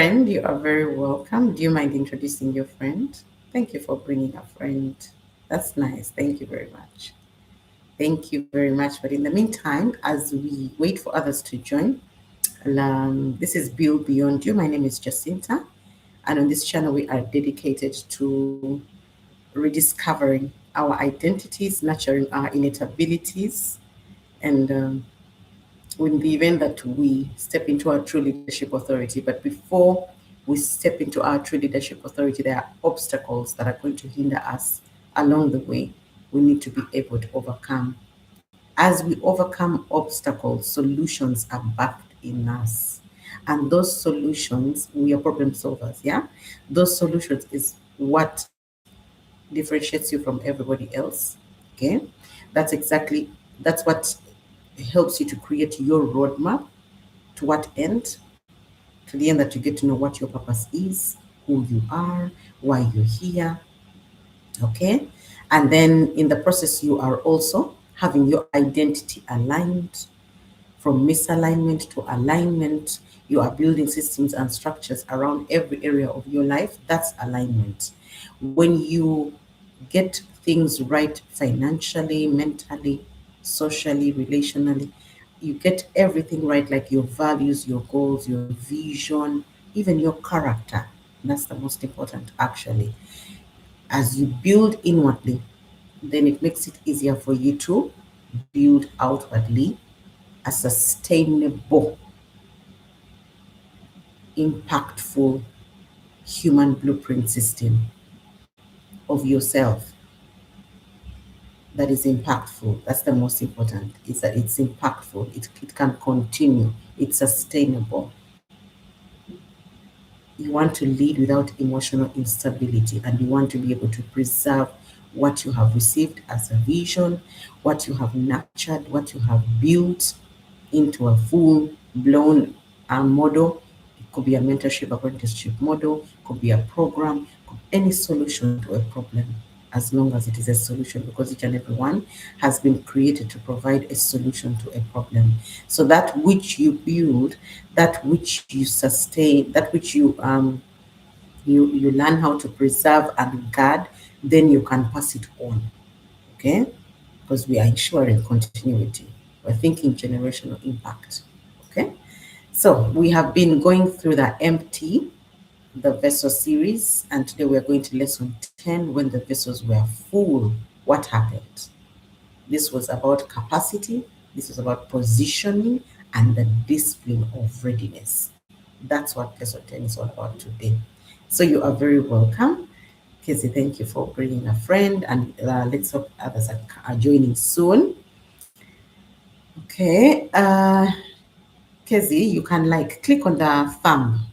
Friend, you are very welcome. Do you mind introducing your friend? Thank you for bringing a friend. That's nice. Thank you very much. Thank you very much. But in the meantime, as we wait for others to join, this is Build Beyond You. My name is Jacinta, and on this channel, we are dedicated to rediscovering our identities, nurturing our innate abilities, and in the event that we step into our true leadership authority. But before we step into our true leadership authority, there are obstacles that are going to hinder us along the way. We need to be able to overcome. As we overcome obstacles, solutions are backed in us. And those solutions, we are problem solvers, yeah? Those solutions is what differentiates you from everybody else. Okay? That's what helps you to create your roadmap. To what end? To the end that you get to know what your purpose is, who you are, why you're here. Okay. And then in the process, you are also having your identity aligned. From misalignment to alignment, you are building systems and structures around every area of your life. That's alignment. When you get things right financially, mentally, socially, relationally, you get everything right, like your values, your goals, your vision, even your character. That's the most important, actually. As you build inwardly, then it makes it easier for you to build outwardly a sustainable, impactful human blueprint system of yourself that is impactful. That's the most important, is that it's impactful. It can continue. It's sustainable. You want to lead without emotional instability, and you want to be able to preserve what you have received as a vision, what you have nurtured, what you have built into a full blown model. It could be a mentorship, apprenticeship model, could be a program, any solution to a problem, as long as it is a solution, because each and every one has been created to provide a solution to a problem. So that which you build, that which you sustain, that which you learn how to preserve and guard, then you can pass it on. Okay? Because we are ensuring continuity. We're thinking generational impact. Okay? So we have been going through the vessel series, and today we are going to lesson 10, when the vessels were full. What happened? This was about capacity, this was about positioning, and the discipline of readiness. That's what lesson 10 is all about today. So you are very welcome. Casey, thank you for bringing a friend, and let's hope others are joining soon. Okay, Casey, you can click on the thumb,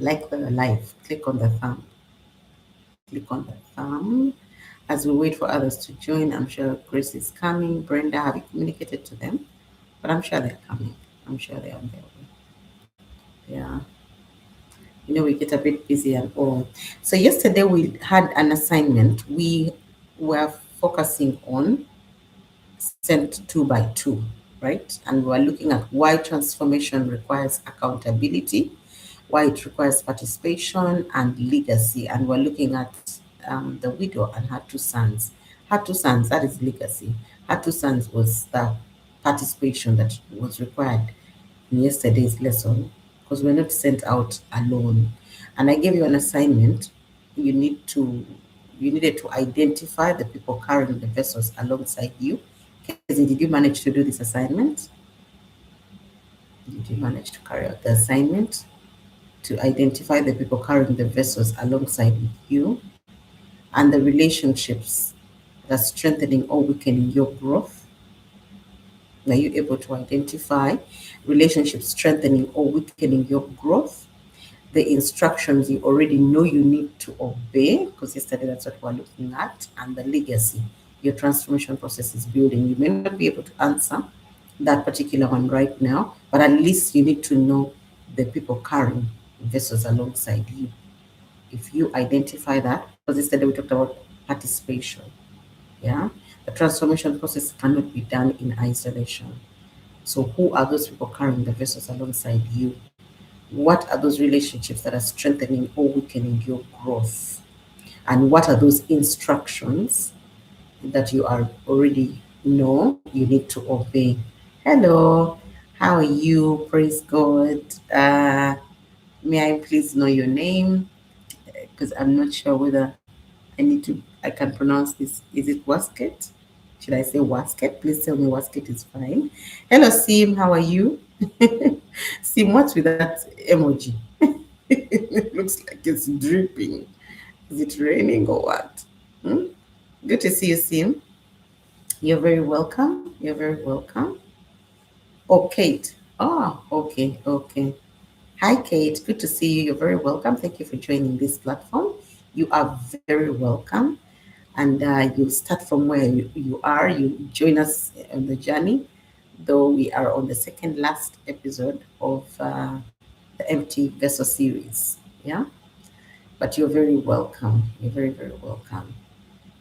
like the live, click on the thumb, click on the thumb. As we wait for others to join, I'm sure Grace is coming. Brenda, have you communicated to them? But I'm sure they're coming. I'm sure they're on their way. Yeah. We get a bit busy and all. So yesterday we had an assignment. We were focusing on sent two by two, right? And we're looking at why transformation requires accountability, why it requires participation and legacy. And we're looking at the widow and her two sons. Her two sons, that is legacy. Her two sons was the participation that was required in yesterday's lesson, because we're not sent out alone. And I gave you an assignment. You needed to identify the people carrying the vessels alongside you. Casey, did you manage to do this assignment? Did you manage to carry out the assignment to identify the people carrying the vessels alongside with you, and the relationships that are strengthening or weakening your growth? Are you able to identify relationships strengthening or weakening your growth? The instructions you already know you need to obey, because yesterday that's what we're looking at, and the legacy your transformation process is building. You may not be able to answer that particular one right now, but at least you need to know the people carrying vessels alongside you. If you identify that, because yesterday we talked about participation, yeah, the transformation process cannot be done in isolation. So who are those people carrying the vessels alongside you? What are those relationships that are strengthening or weakening your growth? And what are those instructions that you are already know you need to obey? Hello, how are you? Praise God. May I please know your name? Because I'm not sure whether I can pronounce this. Is it Wasket? Should I say Wasket? Please tell me Wasket is fine. Hello, Sim. How are you? Sim, what's with that emoji? It looks like it's dripping. Is it raining or what? Hmm? Good to see you, Sim. You're very welcome. You're very welcome. Oh, Kate. Oh, okay, okay. Hi, Kate. Good to see you. You're very welcome. Thank you for joining this platform. You are very welcome. And you start from where you are. You join us on the journey, though we are on the second last episode of the Empty Vessel series. Yeah, but you're very welcome. You're very, very welcome.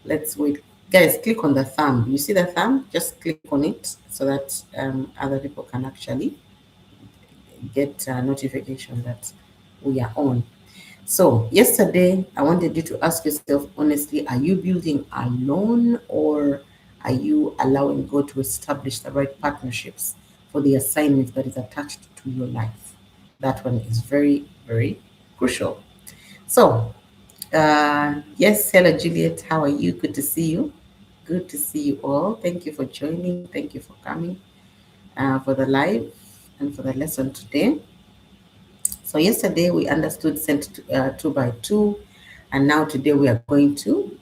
Let's wait. Guys, click on the thumb. You see the thumb? Just click on it so that other people can actually get a notification that we are on. So, yesterday, I wanted you to ask yourself honestly, are you building alone or are you allowing God to establish the right partnerships for the assignment that is attached to your life? That one is very, very crucial. So, yes, hello, Juliet. How are you? Good to see you. Good to see you all. Thank you for joining. Thank you for coming for the live and for the lesson today. So yesterday we understood sent two by two, and now today we are going to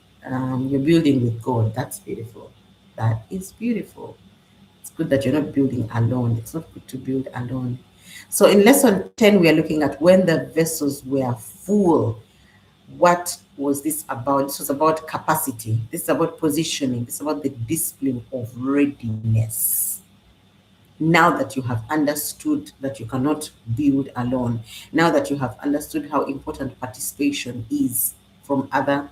you're building with God. That's beautiful. That is beautiful. It's good that you're not building alone. It's not good to build alone. So in lesson 10, we are looking at when the vessels were full. What was this about? This was about capacity. This is about positioning. This is about the discipline of readiness. Now that you have understood that you cannot build alone, now that you have understood how important participation is from other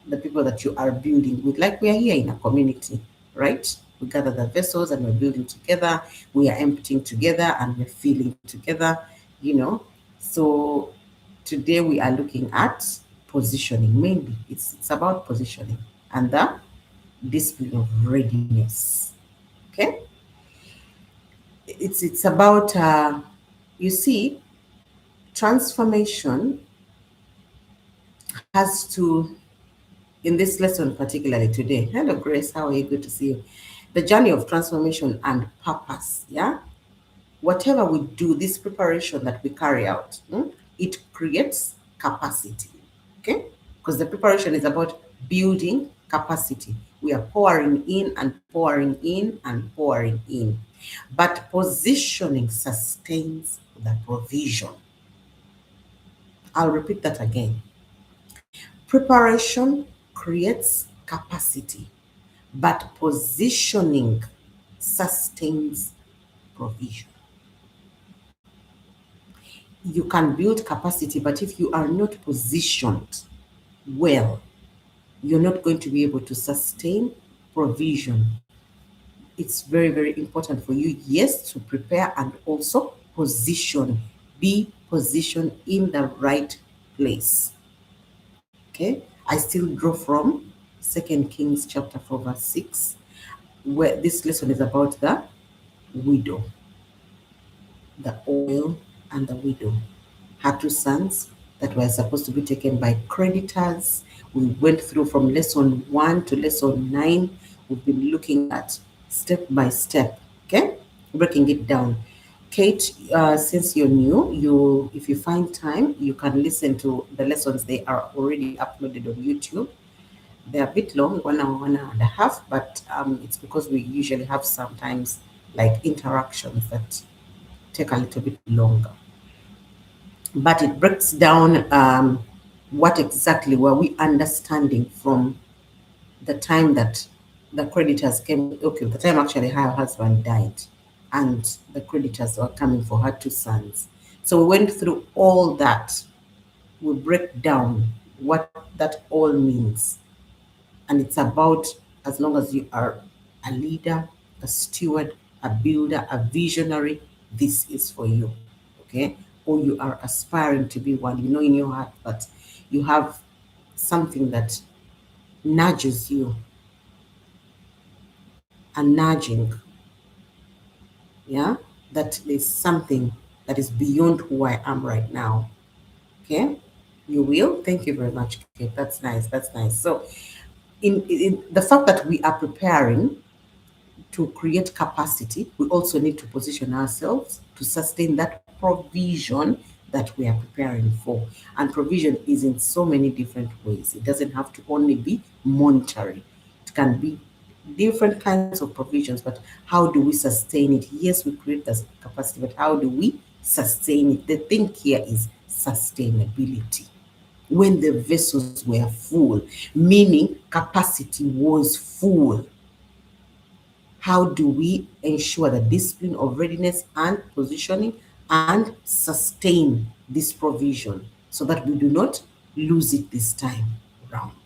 the people that you are building with, like we are here in a community, right? We gather the vessels and we're building together, we are emptying together and we're filling together, you know. So today we are looking at positioning mainly. It's about positioning and the discipline of readiness. Okay, it's about you see, transformation has to, in this lesson particularly today. Hello, Grace. How are you? Good to see you. The journey of transformation and purpose. Yeah, whatever we do, this preparation that we carry out, it creates capacity. Okay, because the preparation is about building capacity. We are pouring in and pouring in and pouring in, but positioning sustains the provision. I'll repeat that again. Preparation creates capacity, but positioning sustains provision. You can build capacity, but if you are not positioned well, you're not going to be able to sustain provision. It's very, very important for you, yes, to prepare and also position. Be positioned in the right place. Okay, I still draw from Second Kings chapter 4, verse 6, where this lesson is about the widow, the oil, and the widow. Her two sons that were supposed to be taken by creditors. We went through from lesson 1 to lesson 9. We've been looking at step by step, okay, breaking it down. Kate, since you're new, you if you find time, you can listen to the lessons. They are already uploaded on YouTube. They're a bit long, 1 hour, 1 hour and a half, but it's because we usually have sometimes like interactions that take a little bit longer. But it breaks down what exactly were we understanding from the time that the creditors came. Okay, the time actually her husband died, and the creditors were coming for her two sons. So we went through all that. We break down what that all means, and it's about, as long as you are a leader, a steward, a builder, a visionary, this is for you. okay? Or you are aspiring to be one. You know in your heart that you have something that nudges you and nudging, yeah? That is something that is beyond who I am right now, okay? You will? Thank you very much, Kate. That's nice. That's nice. So, in the fact that we are preparing to create capacity, we also need to position ourselves to sustain that provision that we are preparing for. And provision is in so many different ways. It doesn't have to only be monetary, it can be different kinds of provisions. But how do we sustain it? Yes, we create the capacity, but how do we sustain it? The thing here is sustainability. When the vessels were full, meaning capacity was full, how do we ensure the discipline of readiness and positioning and sustain this provision so that we do not lose it this time around?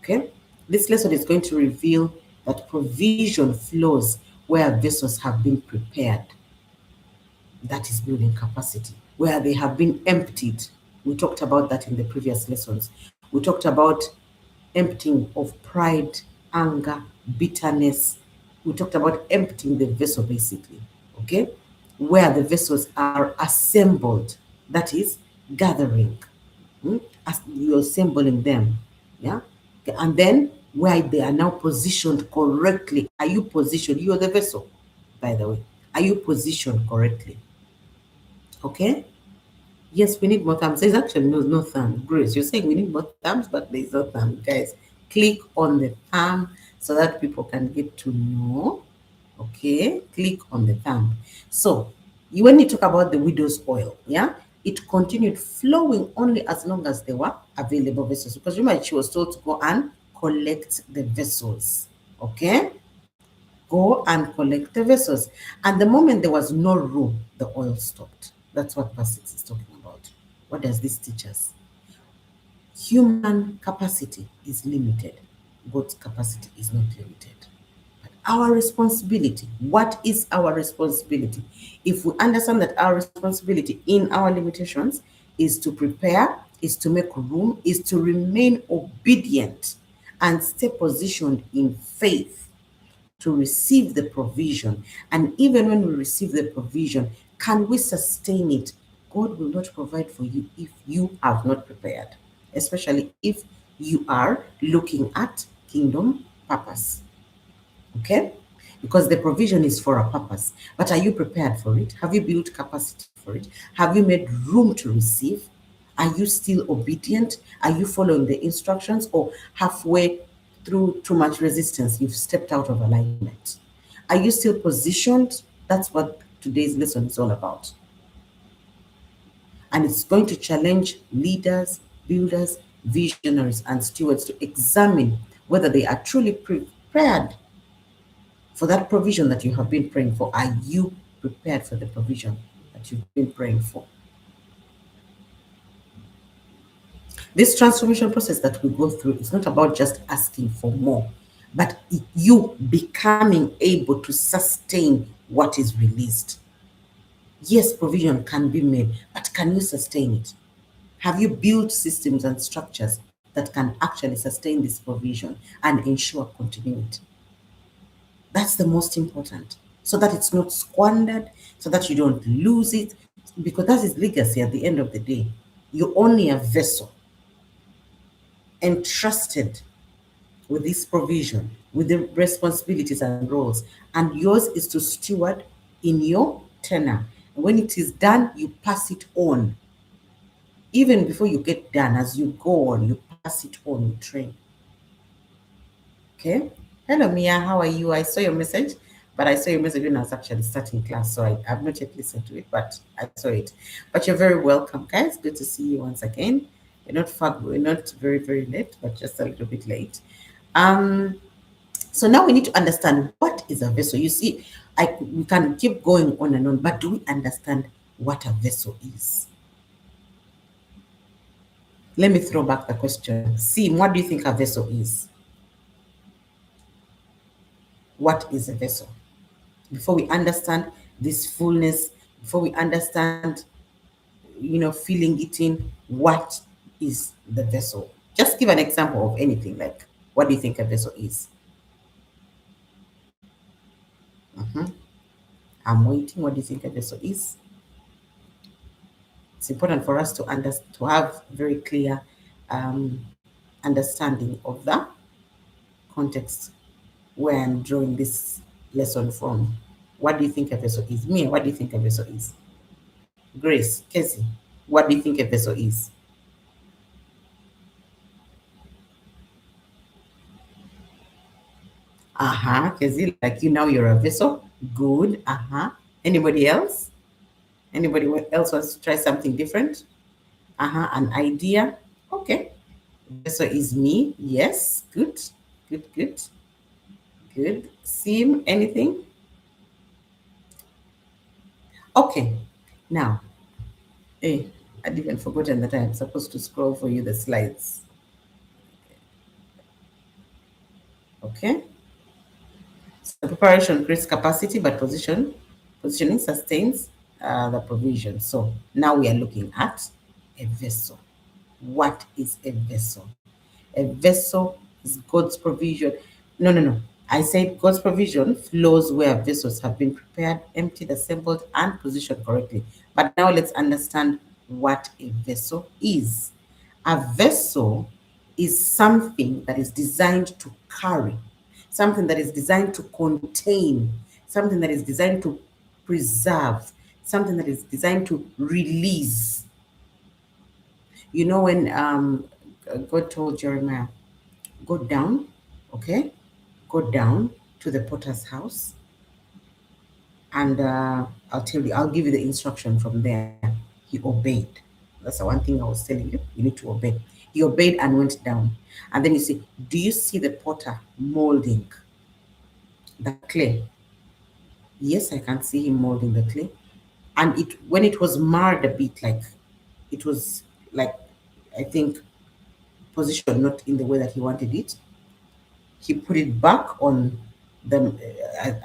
Okay? This lesson is going to reveal that provision flows where vessels have been prepared. That is building capacity. Where they have been emptied. We talked about that in the previous lessons. We talked about emptying of pride, anger, bitterness. We talked about emptying the vessel basically, okay? Where the vessels are assembled, that is gathering. As you're assembling them, yeah? Okay, and then where they are now positioned correctly. Are you positioned? You are the vessel, by the way. Are you positioned correctly? Okay? Yes, we need more thumbs. There's actually no thumb. Grace, you're saying we need more thumbs, but there's no thumb. Guys, click on the thumb so that people can get to know. Okay, click on the thumb. So, when you talk about the widow's oil, yeah, it continued flowing only as long as there were available vessels. Because remember, she was told to go and collect the vessels. Okay, go and collect the vessels. And the moment there was no room, the oil stopped. That's what verse 6 is talking about. What does this teach us? Human capacity is limited. God's capacity is not limited. But our responsibility, what is our responsibility? If we understand that our responsibility in our limitations is to prepare, is to make room, is to remain obedient and stay positioned in faith to receive the provision. And even when we receive the provision, can we sustain it? God will not provide for you if you have not prepared, especially if you are looking at kingdom purpose. Okay? Because the provision is for a purpose. But are you prepared for it? Have you built capacity for it? Have you made room to receive? Are you still obedient? Are you following the instructions? Or halfway through too much resistance, you've stepped out of alignment? Are you still positioned? That's what today's lesson is all about. And it's going to challenge leaders, builders, visionaries, and stewards to examine whether they are truly prepared for that provision that you have been praying for. Are you prepared for the provision that you've been praying for? This transformation process that we go through is not about just asking for more, but you becoming able to sustain what is released. Yes, provision can be made, but can you sustain it? Have you built systems and structures that can actually sustain this provision and ensure continuity? That's the most important, so that it's not squandered, so that you don't lose it, because that is legacy at the end of the day. You're only a vessel entrusted with this provision, with the responsibilities and roles, and yours is to steward in your tenor. And when it is done, you pass it on. Even before you get done, as you go on, you pass it on, you train. Okay. Hello, Mia. How are you? I saw your message, but I saw your message when I was actually starting class, so I have not yet listened to it, but I saw it. But you're very welcome, guys. Good to see you once again. We're not very late, but just a little bit late. Um, so now we need to understand what is a vessel. You see, we can keep going on and on, but do we understand what a vessel is? Let me throw back the question. See, what do you think a vessel is? What is a vessel? Before we understand this fullness, before we understand filling it in. What is the vessel? Just give an example of anything. Like, what do you think a vessel is? Mhm. I'm waiting. What do you think a vessel is? It's important for us to have very clear um, understanding of the context where I'm drawing this lesson from. What do you think a vessel is? Mia, what do you think a vessel is? Grace, Casey, what do you think a vessel is? Uh-huh, Casey, like you now you're a vessel. Good. Uh-huh. Anybody else? Anybody else wants to try something different? Uh-huh, an idea. Okay. Vessel is me. Yes. Good. Good, good, good. Sim, anything? Okay. Now, hey, I'd even forgotten that I'm supposed to scroll for you the slides. Okay. So the preparation creates capacity, but positioning sustains the provision. So now we are looking at a vessel. What is a vessel? A vessel is God's provision. No, no, no. I said God's provision flows where vessels have been prepared, emptied, assembled, and positioned correctly. But now let's understand what a vessel is. A vessel is something that is designed to carry, something that is designed to contain, something that is designed to preserve, something that is designed to release. When God told Jeremiah, go down, okay? Go down to the potter's house, and I'll give you the instruction from there. He obeyed. That's the one thing I was telling you. You need to obey. He obeyed and went down. And then you see, do you see the potter molding the clay? Yes, I can see him molding the clay. And when it was marred a bit, like it was like, I think, positioned not in the way that he wanted it, he put it back on the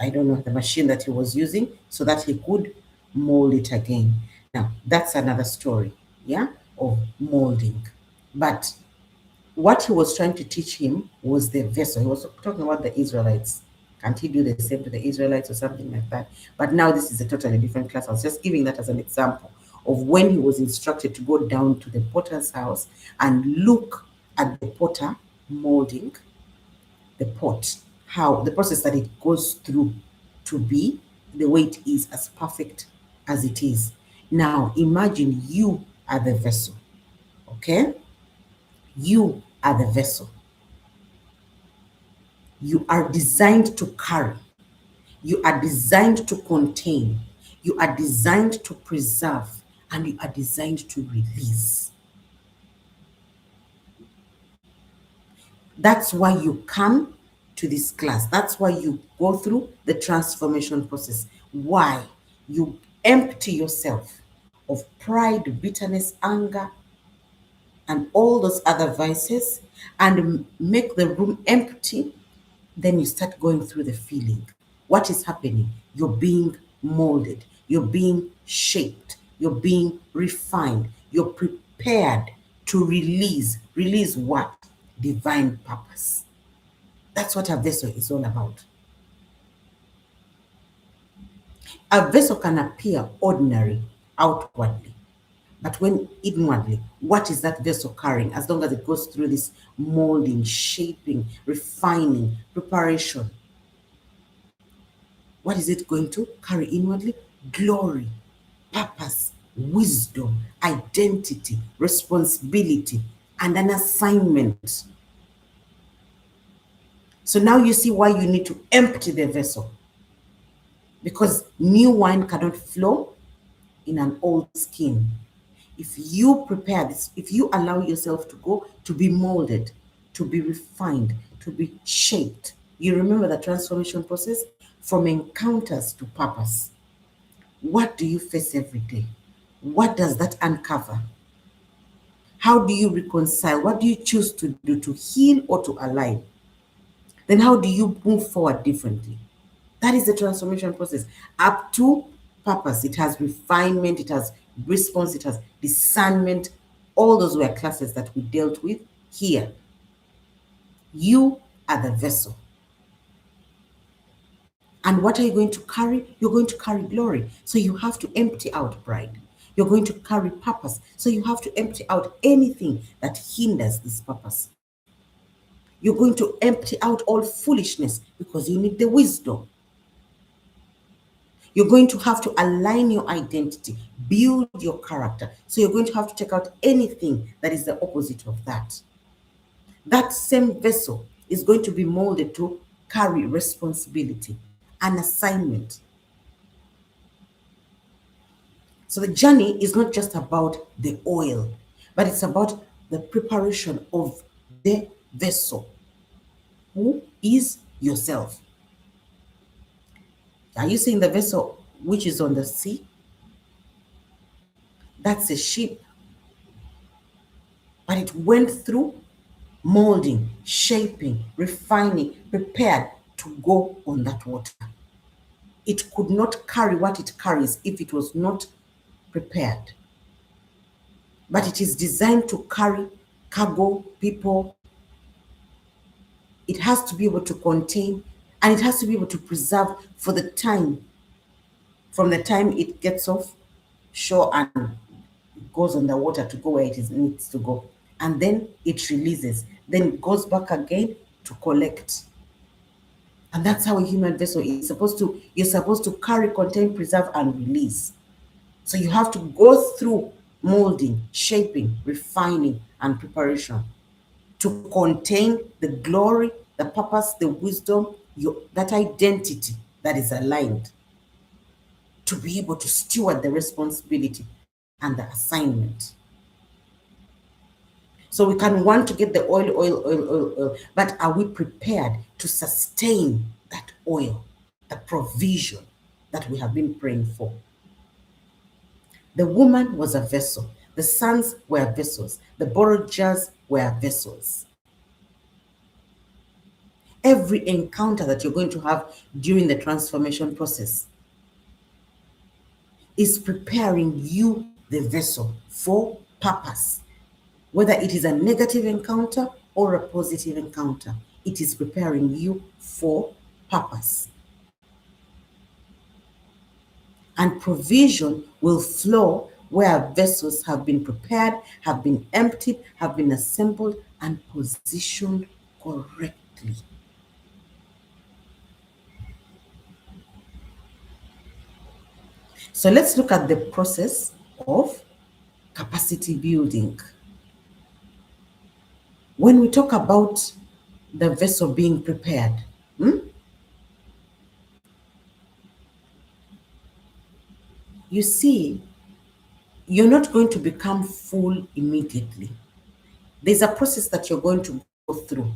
I don't know, the machine that he was using, so that he could mold it again. Now that's another story, yeah, of molding. But what he was trying to teach him was the vessel. He was talking about the Israelites. Can't he do the same to the Israelites or something like that? But now this is a totally different class. I was just giving that as an example of when he was instructed to go down to the potter's house and look at the potter molding the pot, how the process that it goes through to be the way it is, as perfect as it is. Now imagine you are the vessel, okay? You are the vessel. You are designed to carry, you are designed to contain, you are designed to preserve, and you are designed to release. That's why you come to this class. That's why you go through the transformation process. Why? You empty yourself of pride, bitterness, anger, and all those other vices, and make the room empty. Then you start going through the feeling. What is happening? You're being molded, you're being shaped, you're being refined, you're prepared to release. Release what? Divine purpose. That's what a vessel is all about. A vessel can appear ordinary outwardly, but when inwardly, what is that vessel carrying? As long as it goes through this molding, shaping, refining, preparation, what is it going to carry inwardly? Glory, purpose, wisdom, identity, responsibility, and an assignment. So now you see why you need to empty the vessel, because new wine cannot flow in an old skin. If you prepare this, if you allow yourself to go to be molded, to be refined, to be shaped, you remember the transformation process from encounters to purpose. What do you face every day? What does that uncover? How do you reconcile? What do you choose to do, to heal or to align? Then how do you move forward differently? That is the transformation process. Up to purpose, it has refinement, it has response it has, discernment. All those were classes that we dealt with here. You are the vessel. And what are you going to carry? You're going to carry glory. So you have to empty out pride. You're going to carry purpose. So you have to empty out anything that hinders this purpose. You're going to empty out all foolishness because you need the wisdom. You're going to have to align your identity, build your character. So you're going to have to take out anything that is the opposite of that. That same vessel is going to be molded to carry responsibility, an assignment. So the journey is not just about the oil, but it's about the preparation of the vessel, who is yourself. Are you seeing the vessel which is on the sea? That's a ship. But it went through molding, shaping, refining, prepared to go on that water. It could not carry what it carries if it was not prepared. But it is designed to carry cargo, people. It has to be able to contain, and it has to be able to preserve for the time, from the time it gets off shore and goes on the water to go where needs to go. And then it releases. Then it goes back again to collect. And that's how a human vessel is supposed to, you're supposed to carry, contain, preserve, and release. So you have to go through molding, shaping, refining, and preparation to contain the glory, the purpose, the wisdom, that identity that is aligned, to be able to steward the responsibility and the assignment. So we can want to get the oil, but are we prepared to sustain that oil, the provision that we have been praying for? The woman was a vessel. The sons were vessels. The borrowed jars were vessels. Every encounter that you're going to have during the transformation process is preparing you, the vessel, for purpose. Whether it is a negative encounter or a positive encounter, it is preparing you for purpose. And provision will flow where vessels have been prepared, have been emptied, have been assembled, and positioned correctly. So let's look at the process of capacity building. When we talk about the vessel being prepared, you see, you're not going to become full immediately. There's a process that you're going to go through.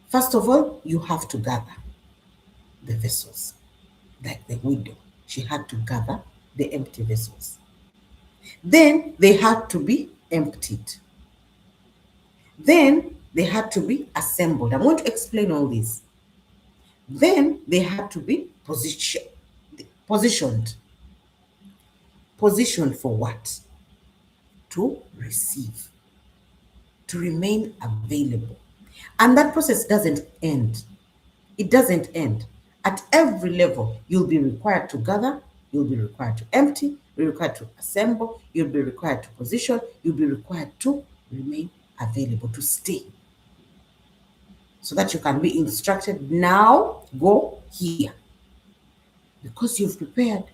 First of all, you have to gather the vessels, like the widow. She had to gather the empty vessels. Then they had to be emptied. Then they had to be assembled. I'm going to explain all this. Then they had to be positioned. Positioned for what? To receive, to remain available. And that process doesn't end. It doesn't end. At every level, you'll be required to gather, you'll be required to empty, you'll be required to assemble, you'll be required to position, you'll be required to remain available, to stay. So that you can be instructed, now go here. Because you've prepared,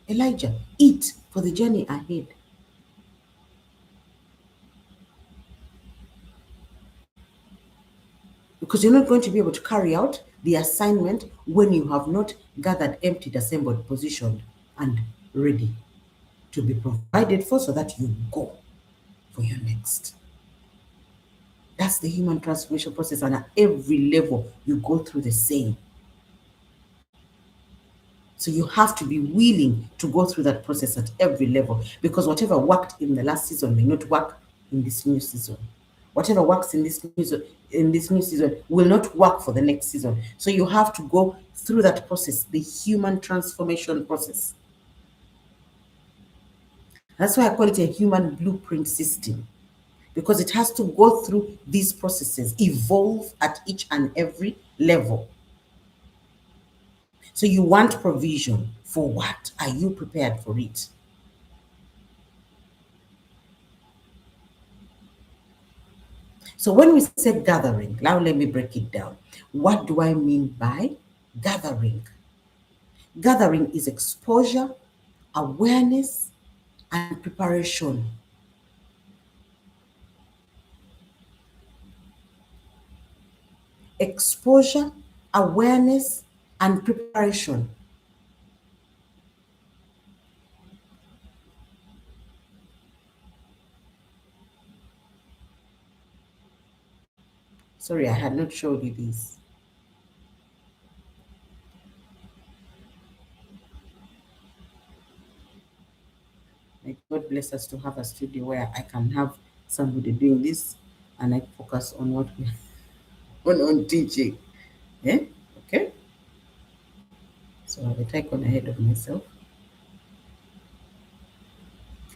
Elijah, eat for the journey ahead. Because you're not going to be able to carry out the assignment when you have not gathered, emptied, assembled, positioned, and ready to be provided for, so that you go for your next. That's the human transformation process, and at every level, you go through the same. So you have to be willing to go through that process at every level, because whatever worked in the last season may not work in this new season. Whatever works in this new season will not work for the next season. So you have to go through that process, the human transformation process. That's why I call it a human blueprint system, because it has to go through these processes, evolve at each and every level. So you want provision for what? Are you prepared for it? So when we say gathering, now let me break it down. What do I mean by gathering? Gathering is exposure, awareness, and preparation. Exposure, awareness, and preparation. Sorry, I had not showed you this. Like, God bless us to have a studio where I can have somebody doing this and I focus on what we on teaching. Yeah? Okay. So I will take on ahead of myself.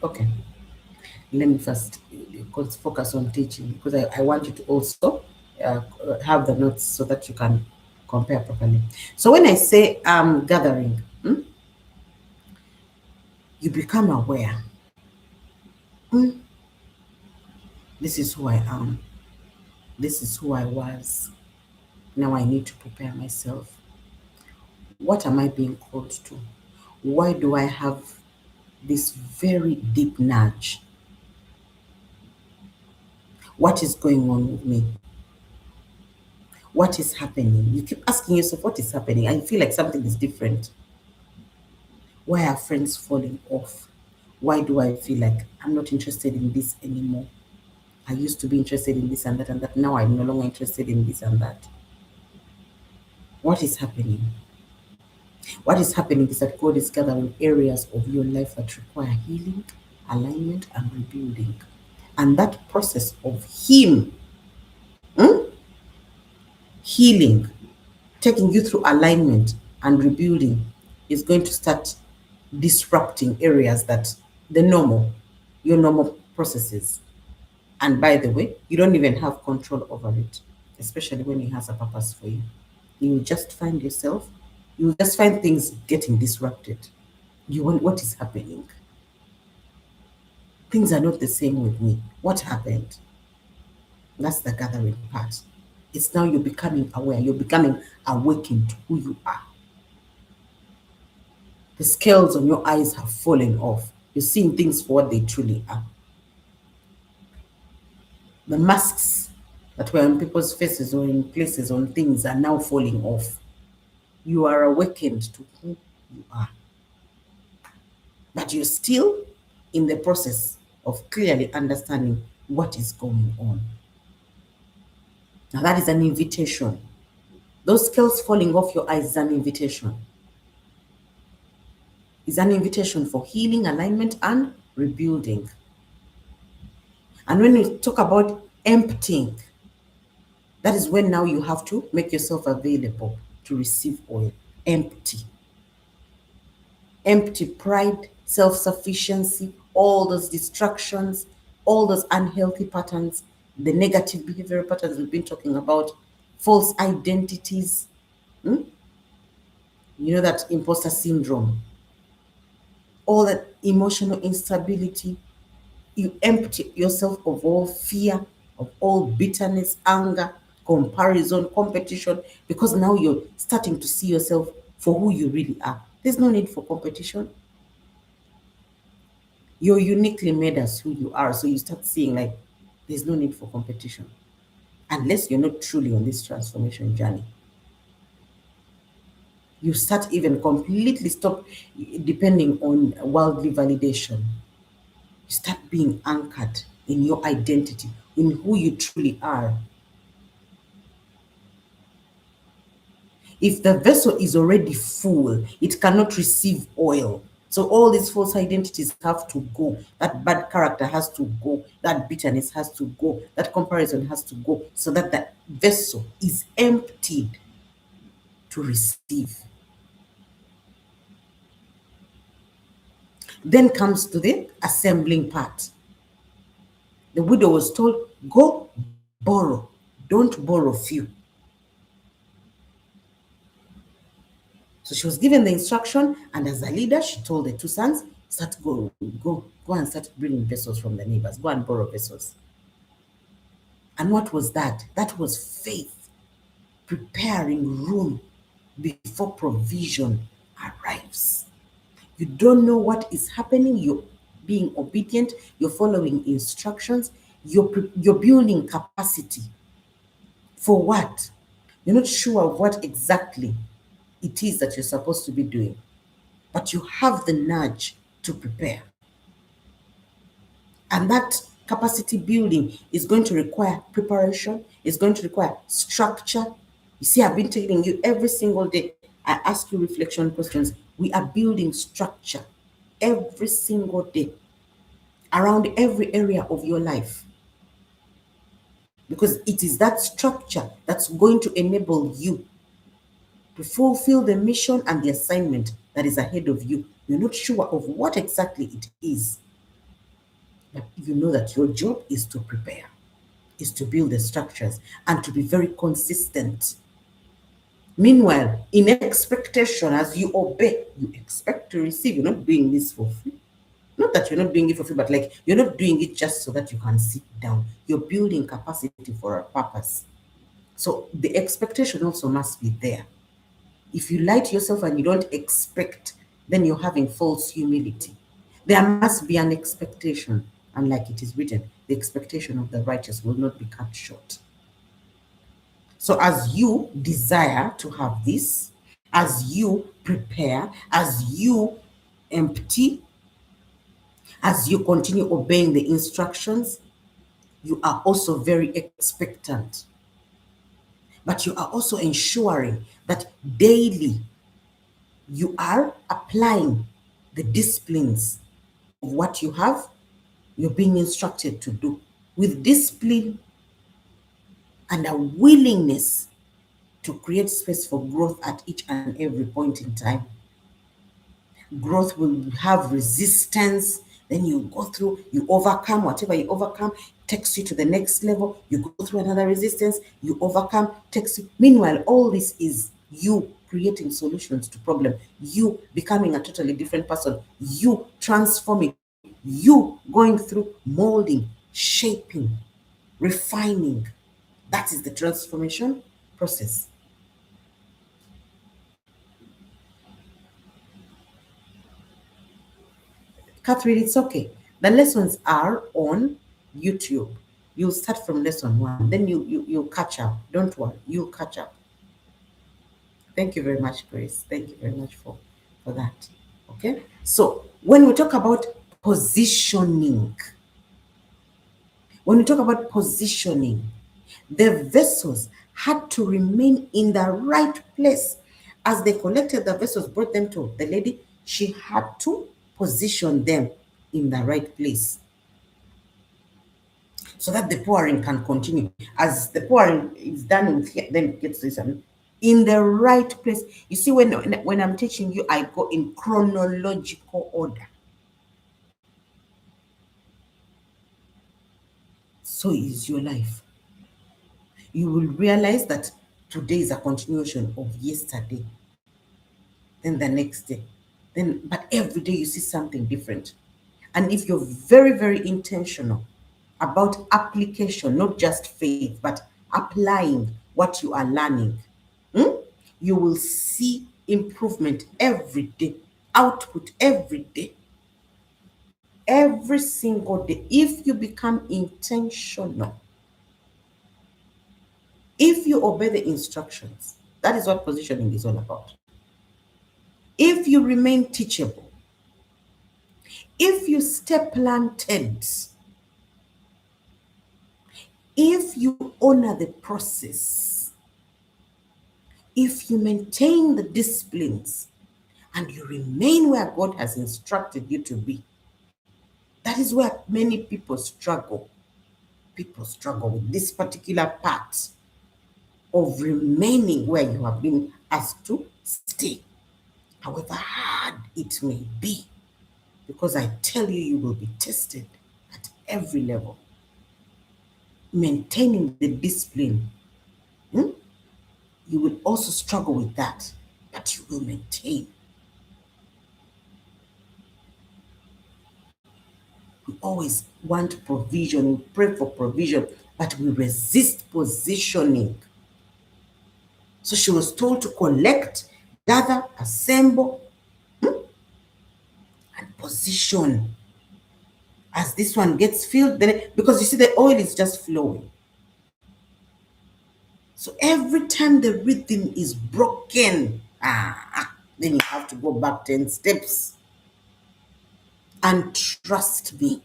Okay. Let me first focus on teaching, because I want you to also have the notes so that you can compare properly. So when I say gathering, you become aware. Hmm, this is who I am. This is who I was. Now I need to prepare myself. What am I being called to? Why do I have this very deep nudge? What is going on with me? What is happening? You keep asking yourself, what is happening? I feel like something is different. Why are friends falling off? Why do I feel like I'm not interested in this anymore? I used to be interested in this and that. Now I'm no longer interested in this and that. What is happening? What is happening is that God is gathering areas of your life that require healing, alignment, and rebuilding. And that process of Him healing, taking you through alignment and rebuilding, is going to start disrupting areas that the normal, your normal processes. And by the way, you don't even have control over it, especially when He has a purpose for you. You will just find yourself, you will just find things getting disrupted. You want, what is happening? Things are not the same with me. What happened? That's the gathering part. It's now you're becoming aware, you're becoming awakened to who you are. The scales on your eyes have fallen off. You're seeing things for what they truly are. The masks that were on people's faces or in places on things are now falling off. You are awakened to who you are. But you're still in the process of clearly understanding what is going on. Now, that is an invitation. Those scales falling off your eyes is an invitation. It's an invitation for healing, alignment, and rebuilding. And when we talk about emptying, that is when now you have to make yourself available to receive oil. Empty. Empty pride, self sufficiency, all those distractions, all those unhealthy patterns, the negative behavioral patterns we've been talking about, false identities, that imposter syndrome, all that emotional instability. You empty yourself of all fear, of all bitterness, anger, comparison, competition, because now you're starting to see yourself for who you really are. There's no need for competition. You're uniquely made as who you are. So you start seeing like there's no need for competition unless you're not truly on this transformation journey. You start even completely stop depending on worldly validation. You start being anchored in your identity, in who you truly are. If the vessel is already full, it cannot receive oil. So all these false identities have to go. That bad character has to go. That bitterness has to go. That comparison has to go so that the vessel is emptied to receive. Then comes to the assembling part. The widow was told, go borrow, don't borrow few. So she was given the instruction, and as a leader, she told the two sons, go and start bringing vessels from the neighbors, go and borrow vessels. And what was that? That was faith preparing room before provision arrives. You don't know what is happening. You're being obedient. You're following instructions. You're building capacity. For what? You're not sure of what exactly it is that you're supposed to be doing, but you have the nudge to prepare. And that capacity building is going to require preparation, it's going to require structure. You see, I've been telling you every single day, I ask you reflection questions. We are building structure every single day around every area of your life, because it is that structure that's going to enable you to fulfill the mission and the assignment that is ahead of you. You're not sure of what exactly it is, but you know that your job is to prepare, is to build the structures, and to be very consistent. Meanwhile, in expectation, as you obey, you expect to receive. You're not doing this for free. Not that you're not doing it for free, but like you're not doing it just so that you can sit down. You're building capacity for a purpose. So the expectation also must be there. If you lie to yourself and you don't expect, then you're having false humility. There must be an expectation. And like it is written, the expectation of the righteous will not be cut short. So as you desire to have this, as you prepare, as you empty, as you continue obeying the instructions, you are also very expectant. But you are also ensuring that daily you are applying the disciplines of what you have, you're being instructed to do with discipline and a willingness to create space for growth at each and every point in time. Growth will have resistance, then you go through, you overcome whatever you overcome, takes you to the next level, you go through another resistance, you overcome, takes you. Meanwhile, all this is you creating solutions to problem, you becoming a totally different person, you transforming, you going through molding, shaping, refining. That is the transformation process. Catherine, it's okay. The lessons are on YouTube. You'll start from lesson one, then you'll catch up. Don't worry, you'll catch up. Thank you very much, Grace. Thank you very much for that. Okay. So when we talk about positioning, when we talk about positioning, the vessels had to remain in the right place. As they collected the vessels, brought them to the lady, she had to position them in the right place so that the pouring can continue. As the pouring is done in here, then it gets this in the right place. You see, when I'm teaching you, I go in chronological order. So is your life. You will realize that today is a continuation of yesterday, then the next day, then but every day you see something different. And if you're very, very intentional about application, not just faith, but applying what you are learning, you will see improvement every day, output every day, every single day. If you become intentional, if you obey the instructions, that is what positioning is all about. If you remain teachable, if you stay planted, if you honor the process, if you maintain the disciplines, and you remain where God has instructed you to be, that is where many people struggle. People struggle with this particular part of remaining where you have been asked to stay, however hard it may be. Because I tell you, you will be tested at every level. Maintaining the discipline, hmm? You will also struggle with that, but you will maintain. We always want provision, we pray for provision, but we resist positioning. So she was told to collect, gather, assemble, and position. As this one gets filled, then because you see the oil is just flowing. So every time the rhythm is broken, then you have to go back 10 steps. And trust me,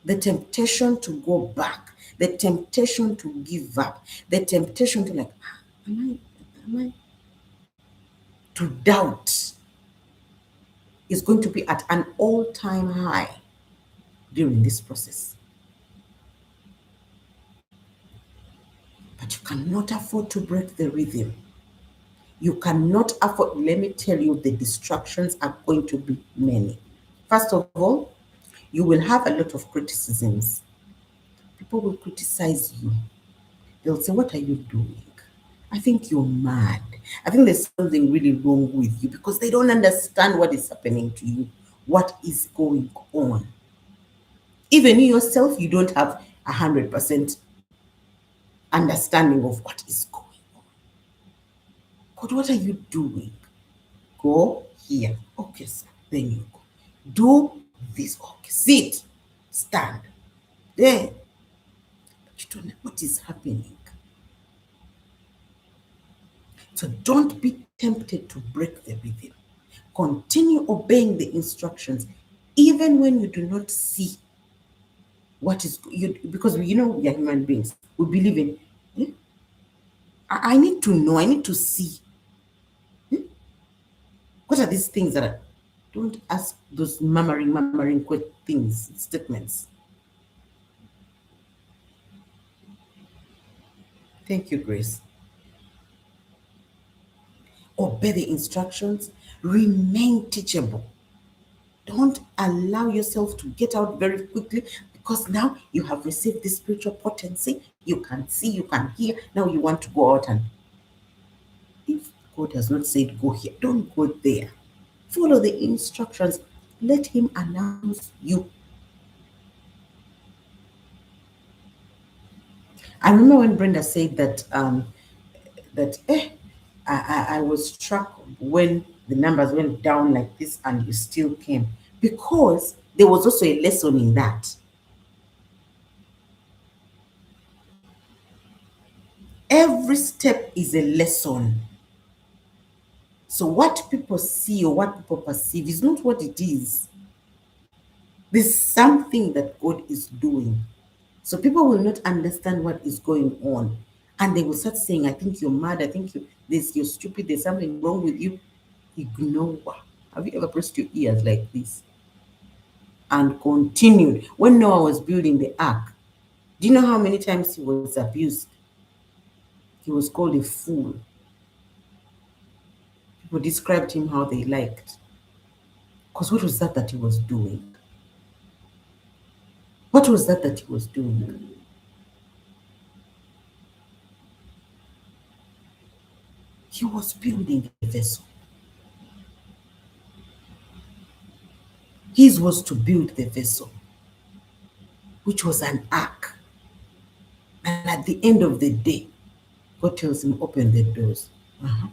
the temptation to go back, the temptation to give up, the temptation to like, am I, to doubt is going to be at an all-time high during this process. But you cannot afford to break the rhythm. You cannot afford, let me tell you, the distractions are going to be many. First of all, you will have a lot of criticisms. People will criticize you. They'll say, what are you doing? I think you're mad. I think there's something really wrong with you because they don't understand what is happening to you, what is going on. Even you yourself, you don't have 100% understanding of what is going on. God, what are you doing? Go here. Okay, sir. Then you go. Do this. Okay, sit. Stand. There. But you don't know what is happening. So don't be tempted to break the rhythm. Continue obeying the instructions, even when you do not see what is you, because we are human beings. We believe in. eh, I need to know. I need to see. What are these things that are? Don't ask those murmuring things, statements. Thank you, Grace. Obey the instructions. Remain teachable. Don't allow yourself to get out very quickly because now you have received this spiritual potency. You can see, you can hear. Now you want to go out, and if God has not said go here, don't go there. Follow the instructions. Let Him announce you. I remember when Brenda said that I was struck when the numbers went down like this and you still came, because there was also a lesson in that. Every step is a lesson. So what people see or what people perceive is not what it is. There's something that God is doing. So people will not understand what is going on. And they will start saying, I think you're mad, I think you're stupid, there's something wrong with you. Ignore. Have you ever pressed your ears like this? And continued. When Noah was building the ark, do you know how many times he was abused? He was called a fool. People described him how they liked. Because what was that he was doing? What was that he was doing? He was building a vessel. His was to build the vessel, which was an ark. And at the end of the day, God tells him, open the doors.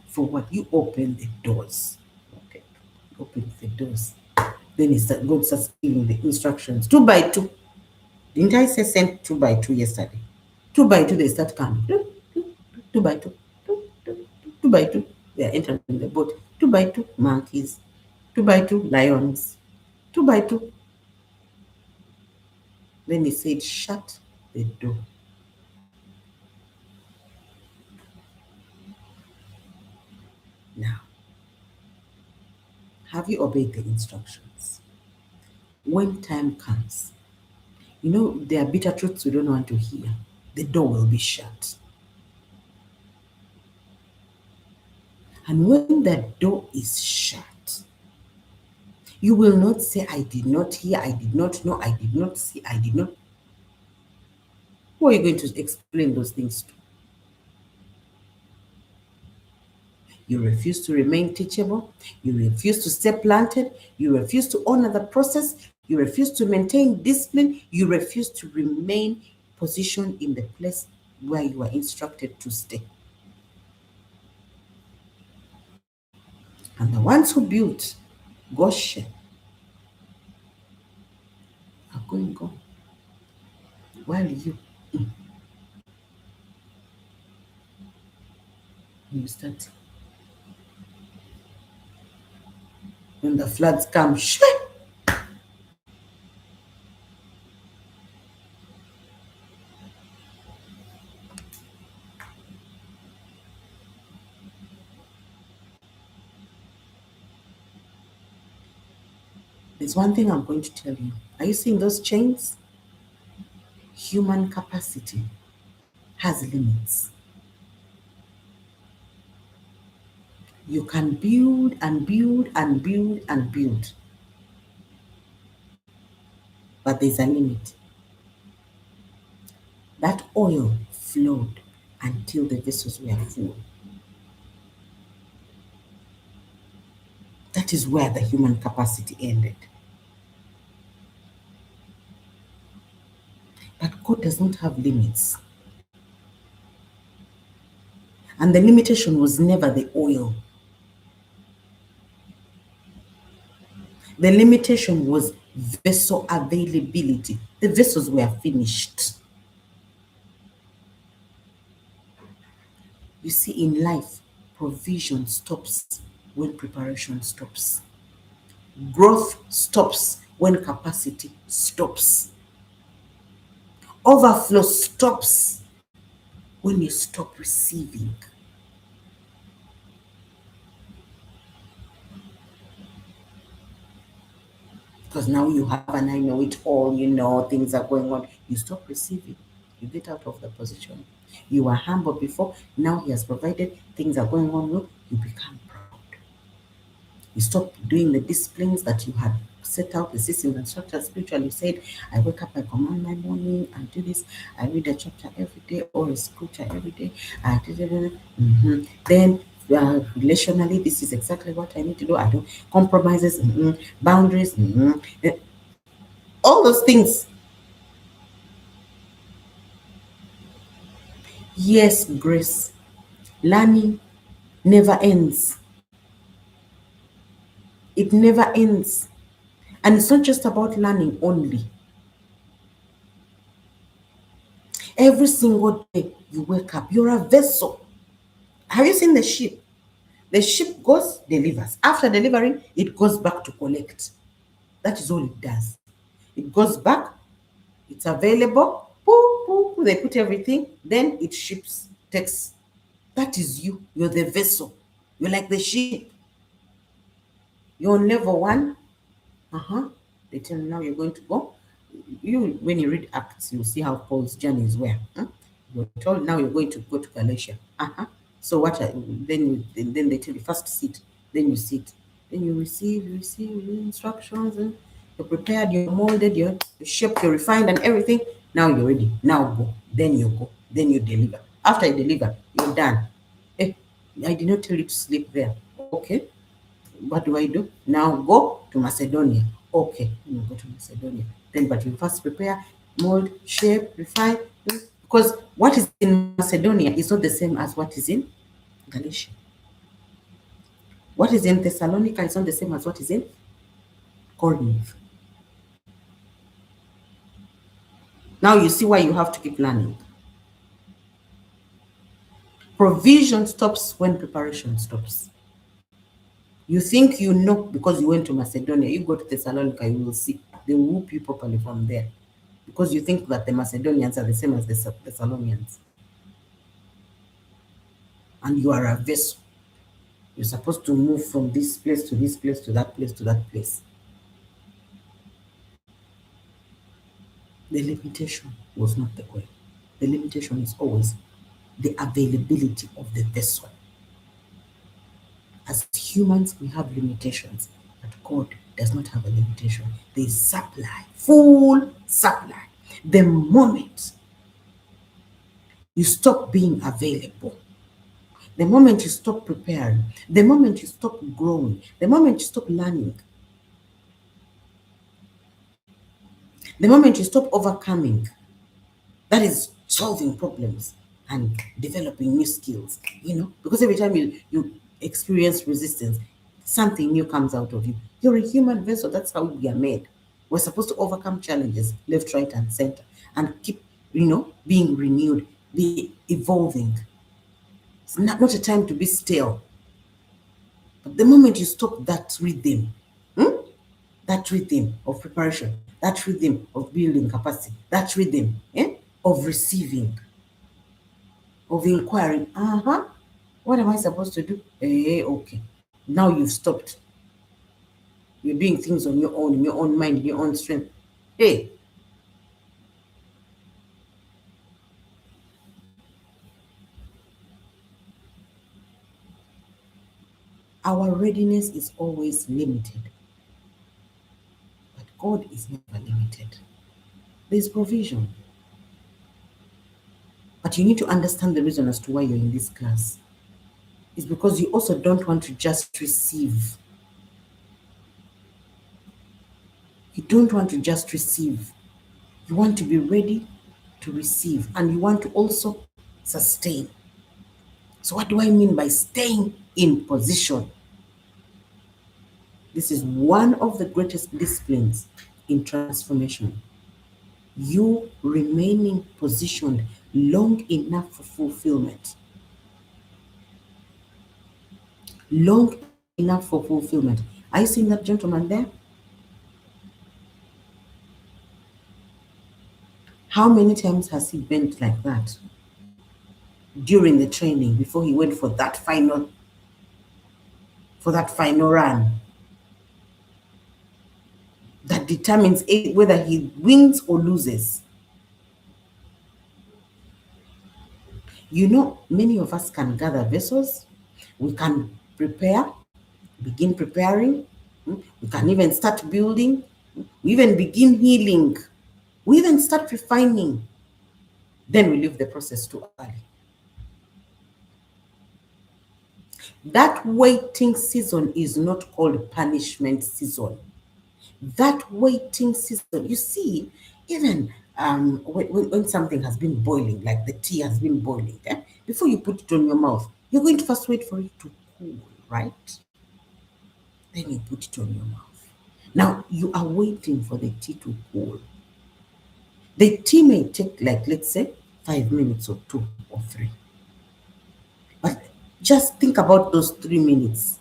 For what? You open the doors. Okay. Open the doors. Then God starts giving the instructions. 2 by 2. Didn't I say send 2 by 2 yesterday? 2 by 2, they start coming. 2 by 2. 2 by 2. They are entering the boat. 2 by 2, monkeys. 2 by 2, lions. 2 by 2. Then he said, shut the door. Now, have you obeyed the instructions? When time comes, there are bitter truths we don't want to hear. The door will be shut. And when that door is shut, You will not say, I did not hear, I did not know, I did not see, I did not. Who are you going to explain those things to? You refuse to remain teachable. You refuse to stay planted. You refuse to honor the process. You refuse to maintain discipline. You refuse to remain positioned in the place where you are instructed to stay. And the ones who built Goshen are going go while you start. When the floods come, there's one thing I'm going to tell you. Are you seeing those chains? Human capacity has limits. You can build and build and build and build, but there's a limit. That oil flowed until the vessels were full. That is where the human capacity ended. But God does not have limits. And the limitation was never the oil. The limitation was vessel availability. The vessels were finished. You see, in life, provision stops when preparation stops. Growth stops when capacity stops. Overflow stops when you stop receiving. Because now you have an I know it all, things are going on. You stop receiving. You get out of the position. You were humble before, now he has provided, things are going on, you become proud. You stop doing the disciplines that you had set out, the systems and structures spiritually. You said, I wake up, I command my morning, I do this, I read a chapter every day or a scripture every day. I do. Then relationally, this is exactly what I need to do. I do compromises, boundaries, all those things. Yes, grace. Learning never ends. It never ends. And it's not just about learning only. Every single day you wake up, you're a vessel. Have you seen the ship? The ship goes, delivers. After delivering, it goes back to collect. That is all it does. It goes back, it's available, they put everything, then it ships, takes. That is you. You're the vessel. You're like the ship. You're on level one. They tell you now you're going to go. When you read Acts, you'll see how Paul's journeys were. You're told now you're going to go to Galatia. So then they tell you first sit, then you sit, then you receive instructions, and you're prepared, you're molded, you're shaped, you're refined, and everything. Now you're ready. Now go. Then you deliver. After you deliver, you're done. I did not tell you to sleep there. Okay. What do I do? Now go to Macedonia. Okay, you go to Macedonia. Then, but you first prepare, mold, shape, refine. Because what is in Macedonia is not the same as what is in Galatia. What is in Thessalonica is not the same as what is in Corinth. Now you see why you have to keep learning. Provision stops when preparation stops. You think you know because you went to Macedonia. You go to Thessalonica, you will see. They will whoop you properly from there. Because you think that the Macedonians are the same as the Thessalonians. And you are a vessel. You're supposed to move from this place to this place to that place to that place. The limitation was not the oil. The limitation is always the availability of the vessel. As humans, we have limitations, but God does not have a limitation. There is supply, full supply. The moment you stop being available, the moment you stop preparing, the moment you stop growing, the moment you stop learning, the moment you stop overcoming, that is solving problems and developing new skills, because every time you experience resistance, something new comes out of you. You're a human vessel. That's how we are made. We're supposed to overcome challenges left, right, and center and keep, being renewed, be evolving. It's not a time to be still. But the moment you stop that rhythm, that rhythm of preparation, that rhythm of building capacity, that rhythm of receiving, of inquiring, what am I supposed to do? Okay. Now you've stopped. You're doing things on your own, in your own mind, in your own strength. Hey, our readiness is always limited, but God is never limited. There's provision. But you need to understand the reason as to why you're in this class. It's because you also don't want to just receive. You don't want to just receive. You want to be ready to receive, and you want to also sustain. So, what do I mean by staying in position? This is one of the greatest disciplines in transformation. You remaining positioned long enough for fulfillment. Long enough for fulfillment. Are you seeing that gentleman there? How many times has he bent like that during the training before he went for that final run that determines whether he wins or loses? Many of us can gather vessels. We can prepare, begin preparing. We can even start building. We even begin healing. We even start refining. Then we leave the process too early. That waiting season is not called punishment season. That waiting season, you see, even when something has been boiling, like the tea has been boiling, before you put it on your mouth, you're going to first wait for it to cool, right? Then you put it on your mouth. Now you are waiting for the tea to cool. The tea may take, like, let's say, 5 minutes or 2 or 3. But just think about those 3 minutes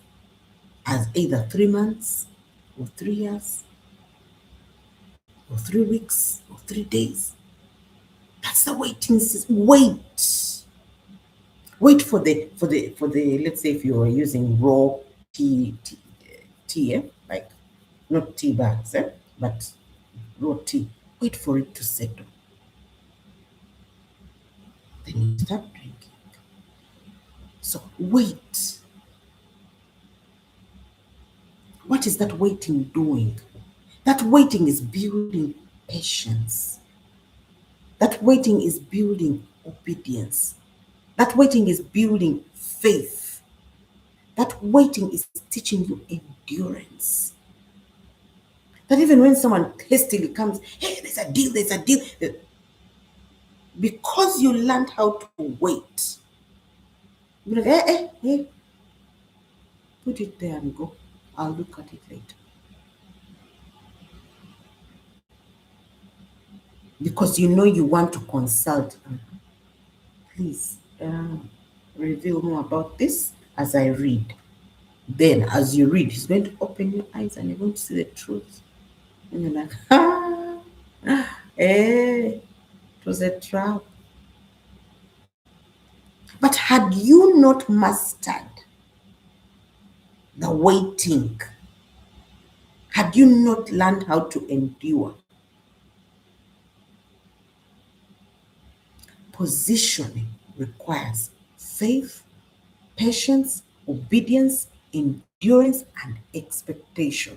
as either 3 months or 3 years or 3 weeks or 3 days. That's the waiting season. Wait for the let's say if you are using raw tea, like not tea bags, but raw tea. Wait for it to settle. Then you start drinking. So wait. What is that waiting doing? That waiting is building patience. That waiting is building obedience. That waiting is building faith. That waiting is teaching you endurance. That even when someone hastily comes, hey, there's a deal, because you learned how to wait, you're like, hey, put it there and go. I'll look at it later. Because you want to consult. Please reveal more about this as I read. Then, as you read, he's going to open your eyes and you're going to see the truth. And you're like, it was a trap. But had you not mastered the waiting, had you not learned how to endure, positioning requires faith, patience, obedience, endurance, and expectation.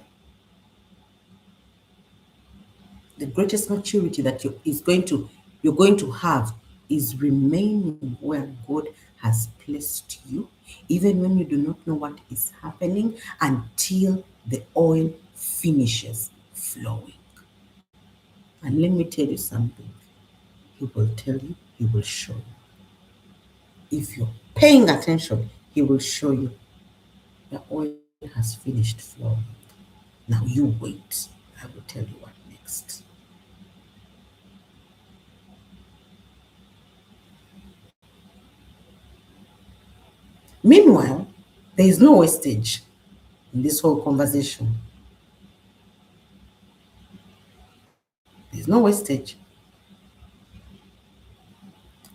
The greatest maturity that you're going to have is remaining where God has placed you, even when you do not know what is happening, until the oil finishes flowing. And let me tell you something. He will tell you, he will show you. If you're paying attention, he will show you the oil has finished flowing. Now you wait. I will tell you what next. Meanwhile, there is no wastage in this whole conversation. There's no wastage.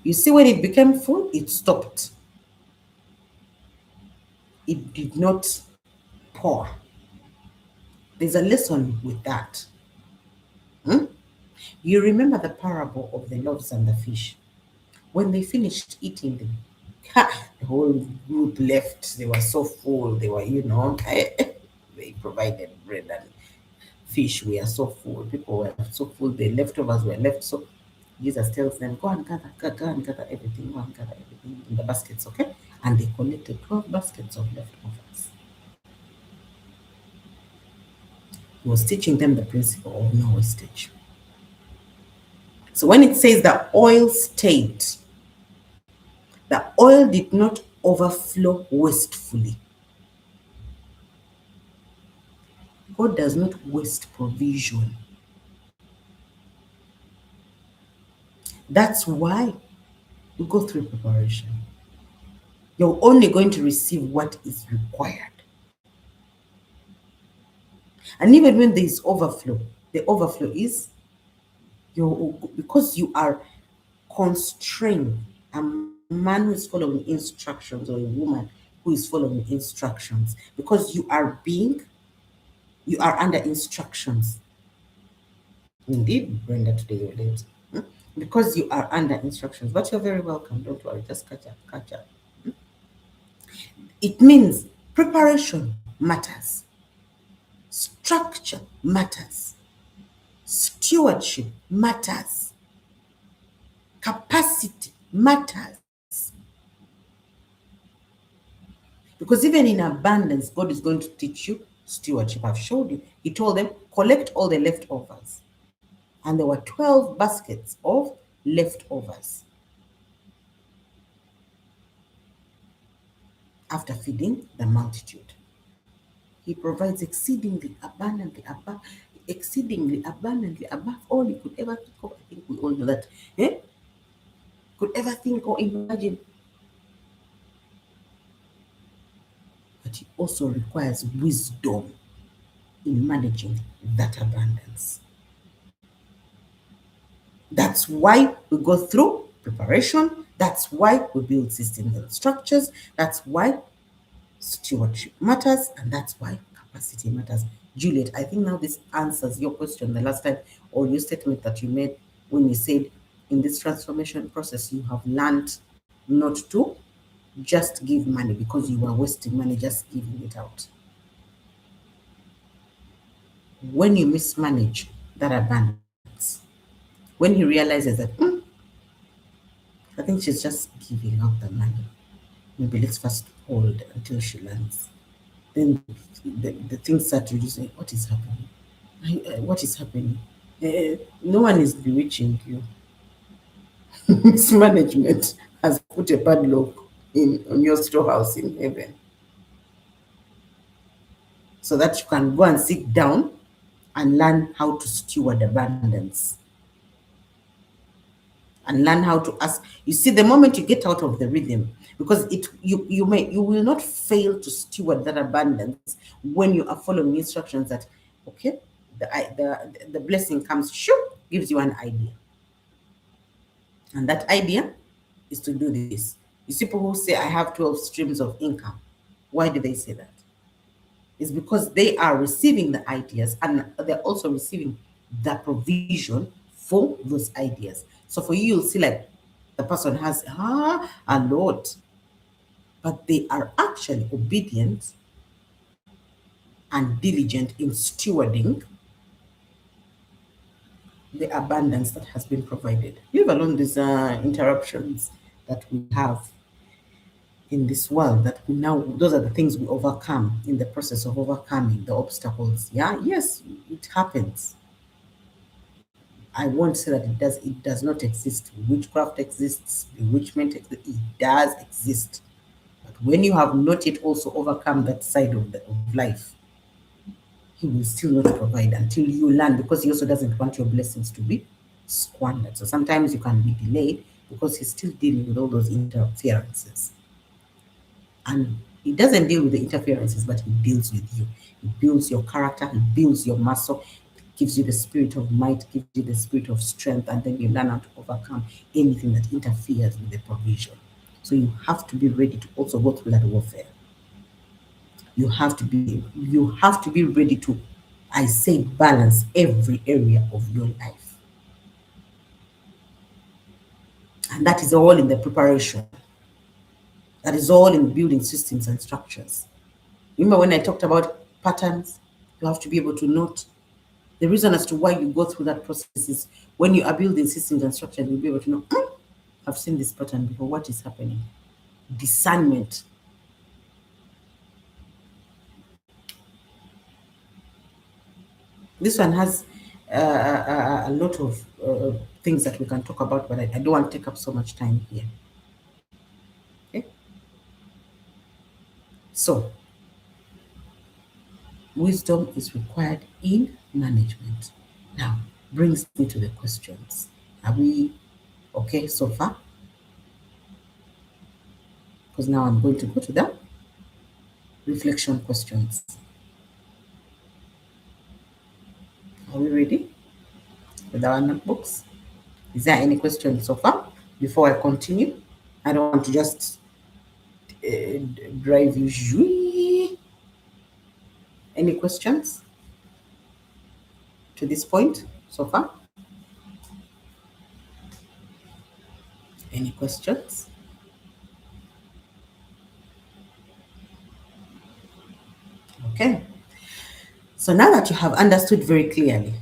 You see, when it became full, it stopped. It did not pour. There's a lesson with that. Hmm? You remember the parable of the loaves and the fish. When they finished eating them, the whole group left. They were so full. They were, they provided bread and fish. We are so full. People were so full. The leftovers were left. So Jesus tells them, go and gather everything, go and gather everything in the baskets, okay? And they collected 12 baskets of leftovers. He was teaching them the principle of no wastage. So when it says the oil stayed, the oil did not overflow wastefully. God does not waste provision. That's why we go through preparation. You're only going to receive what is required. And even when there is overflow, the overflow is because you are constrained. A man who is following instructions, or a woman who is following instructions, because you are under instructions. Indeed, Brenda, today you're late. Because you are under instructions, but you're very welcome. Don't worry, just catch up, catch up. It means preparation matters, structure matters, stewardship matters, capacity matters. Because even in abundance, God is going to teach you stewardship. I've showed you. He told them, collect all the leftovers. And there were 12 baskets of leftovers. After feeding the multitude, he provides exceedingly abundantly above all you could ever think of. I think we all know that. Eh? Could ever think or imagine. But he also requires wisdom in managing that abundance. That's why we go through preparation. That's why we build systems and structures. That's why stewardship matters. And that's why capacity matters. Juliet, I think now this answers your question the last time, or your statement that you made when you said in this transformation process, you have learned not to just give money because you were wasting money just giving it out. When you mismanage that abundance, when he realizes that, I think she's just giving out the money, maybe let's first hold until she learns. Then the things start reducing. What is happening? What is happening? No one is bewitching you. Mismanagement has put a padlock on your storehouse in heaven, so that you can go and sit down and learn how to steward abundance, and learn how to ask. You see, the moment you get out of the rhythm, because you will not fail to steward that abundance when you are following instructions that, okay, the blessing comes, shoo, gives you an idea. And that idea is to do this. You see people who say, I have 12 streams of income. Why do they say that? It's because they are receiving the ideas, and they're also receiving the provision for those ideas. So for you, you'll see like the person has a lot, but they are actually obedient and diligent in stewarding the abundance that has been provided. Leave alone these interruptions that we have in this world that we now, those are the things we overcome in the process of overcoming the obstacles. Yeah, yes, it happens. I won't say that it does not exist. Witchcraft exists, bewitchment exists, it does exist. But when you have not yet also overcome that side of life, he will still not provide until you learn, because he also doesn't want your blessings to be squandered. So sometimes you can be delayed because he's still dealing with all those interferences. And he doesn't deal with the interferences, but he deals with you. He builds your character, he builds your muscle, gives you the spirit of might, gives you the spirit of strength, and then you learn how to overcome anything that interferes with the provision. So you have to be ready to also go through that warfare. You have to be ready to, I say, balance every area of your life. And that is all in the preparation. That is all in building systems and structures. Remember when I talked about patterns? You have to be able to note the reason as to why you go through that process is when you are building systems and structures, you'll be able to know, I've seen this pattern before. What is happening? Discernment. This one has a lot of things that we can talk about, but I don't want to take up so much time here. Okay? So, wisdom is required in management. Now, brings me to the questions. Are we okay so far? Because now I'm going to go to the reflection questions. Are we ready with our notebooks? Is there any questions so far before I continue? I don't want to just drive you. Any questions to this point so far? Any questions? Okay. So now that you have understood very clearly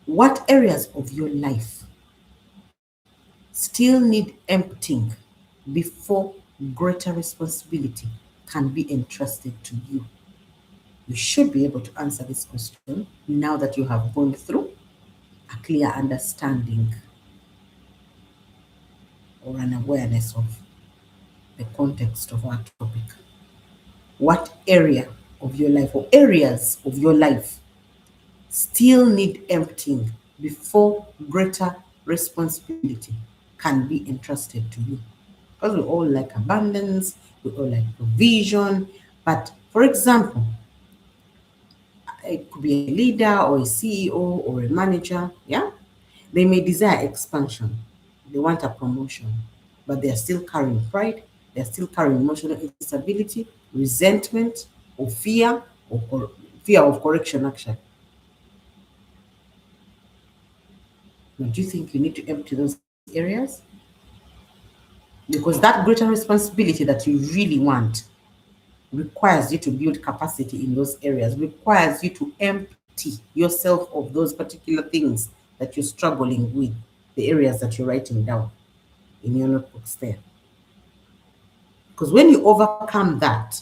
what areas of your life still need emptying before greater responsibility can be entrusted to you, you should be able to answer this question now that you have gone through a clear understanding or an awareness of the context of our topic. What area of your life or areas of your life still need emptying before greater responsibility can be entrusted to you? Because we all like abundance, we all like provision. But for example, it could be a leader or a CEO or a manager, yeah? They may desire expansion, they want a promotion, but they are still carrying pride, they're still carrying emotional instability, resentment, or fear, fear of correction action. Now, do you think you need to empty those areas? Because that greater responsibility that you really want requires you to build capacity in those areas, requires you to empty yourself of those particular things that you're struggling with, the areas that you're writing down in your notebooks there. Because when you overcome that,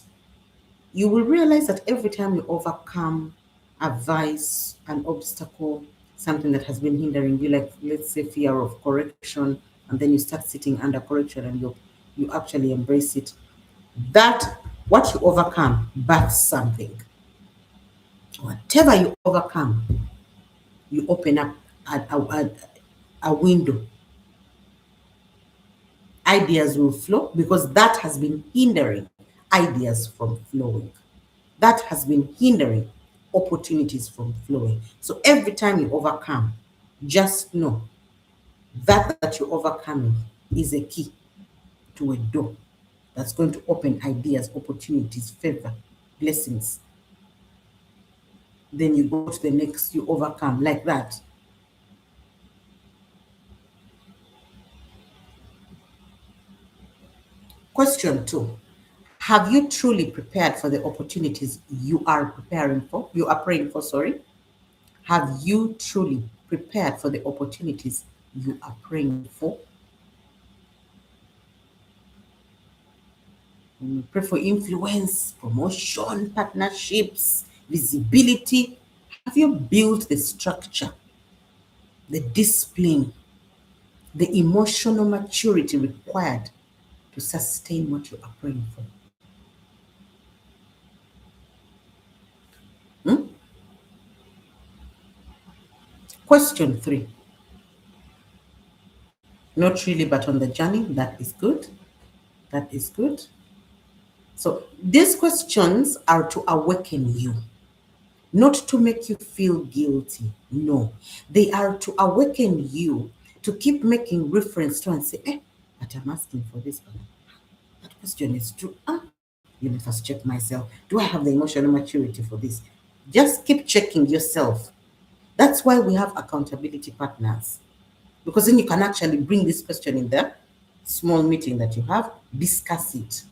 you will realize that every time you overcome a vice, an obstacle, something that has been hindering you, like let's say fear of correction, and then you start sitting under correction and you actually embrace it. That what you overcome births something. Whatever you overcome, you open up a window. Ideas will flow because that has been hindering ideas from flowing. That has been hindering opportunities from flowing. So every time you overcome, just know that you're overcoming is a key to a door that's going to open ideas, opportunities, favor, blessings. Then you go to the next, you overcome like that. Question two. Have you truly prepared for the opportunities you are praying for? Sorry. Have you truly prepared for the opportunities you are praying for? We pray for influence, promotion, partnerships, visibility. Have you built the structure, the discipline, the emotional maturity required to sustain what you are praying for? Hmm? Question 3. Not really, but on the journey. That is good. That is good. So these questions are to awaken you, not to make you feel guilty. No, they are to awaken you to keep making reference to and say, but I'm asking for this. But that question is true. Let me first check myself. Do I have the emotional maturity for this? Just keep checking yourself. That's why we have accountability partners. Because then you can actually bring this question in the small meeting that you have, discuss it.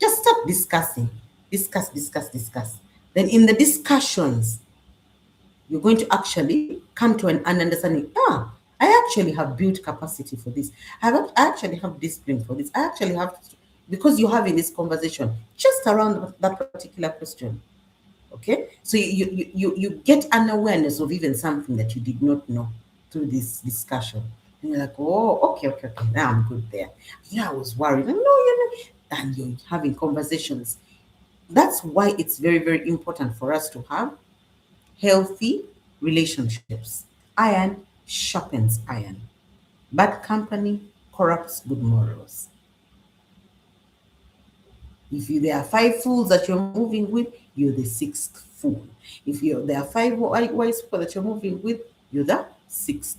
Just start discussing. Discuss, discuss, discuss. Then in the discussions, you're going to actually come to an understanding. I actually have built capacity for this. I actually have discipline for this. I actually have, because you're having this conversation just around that particular question. Okay, so you get an awareness of even something that you did not know through this discussion. And you're like, oh, okay, now I'm good there. Yeah, I was worried. No, and you're having conversations. That's why it's very, very important for us to have healthy relationships. Iron sharpens iron. Bad company corrupts good morals. If there are 5 fools that you're moving with, you're the 6th fool. If there are 5 wise people that you're moving with, you're the 6th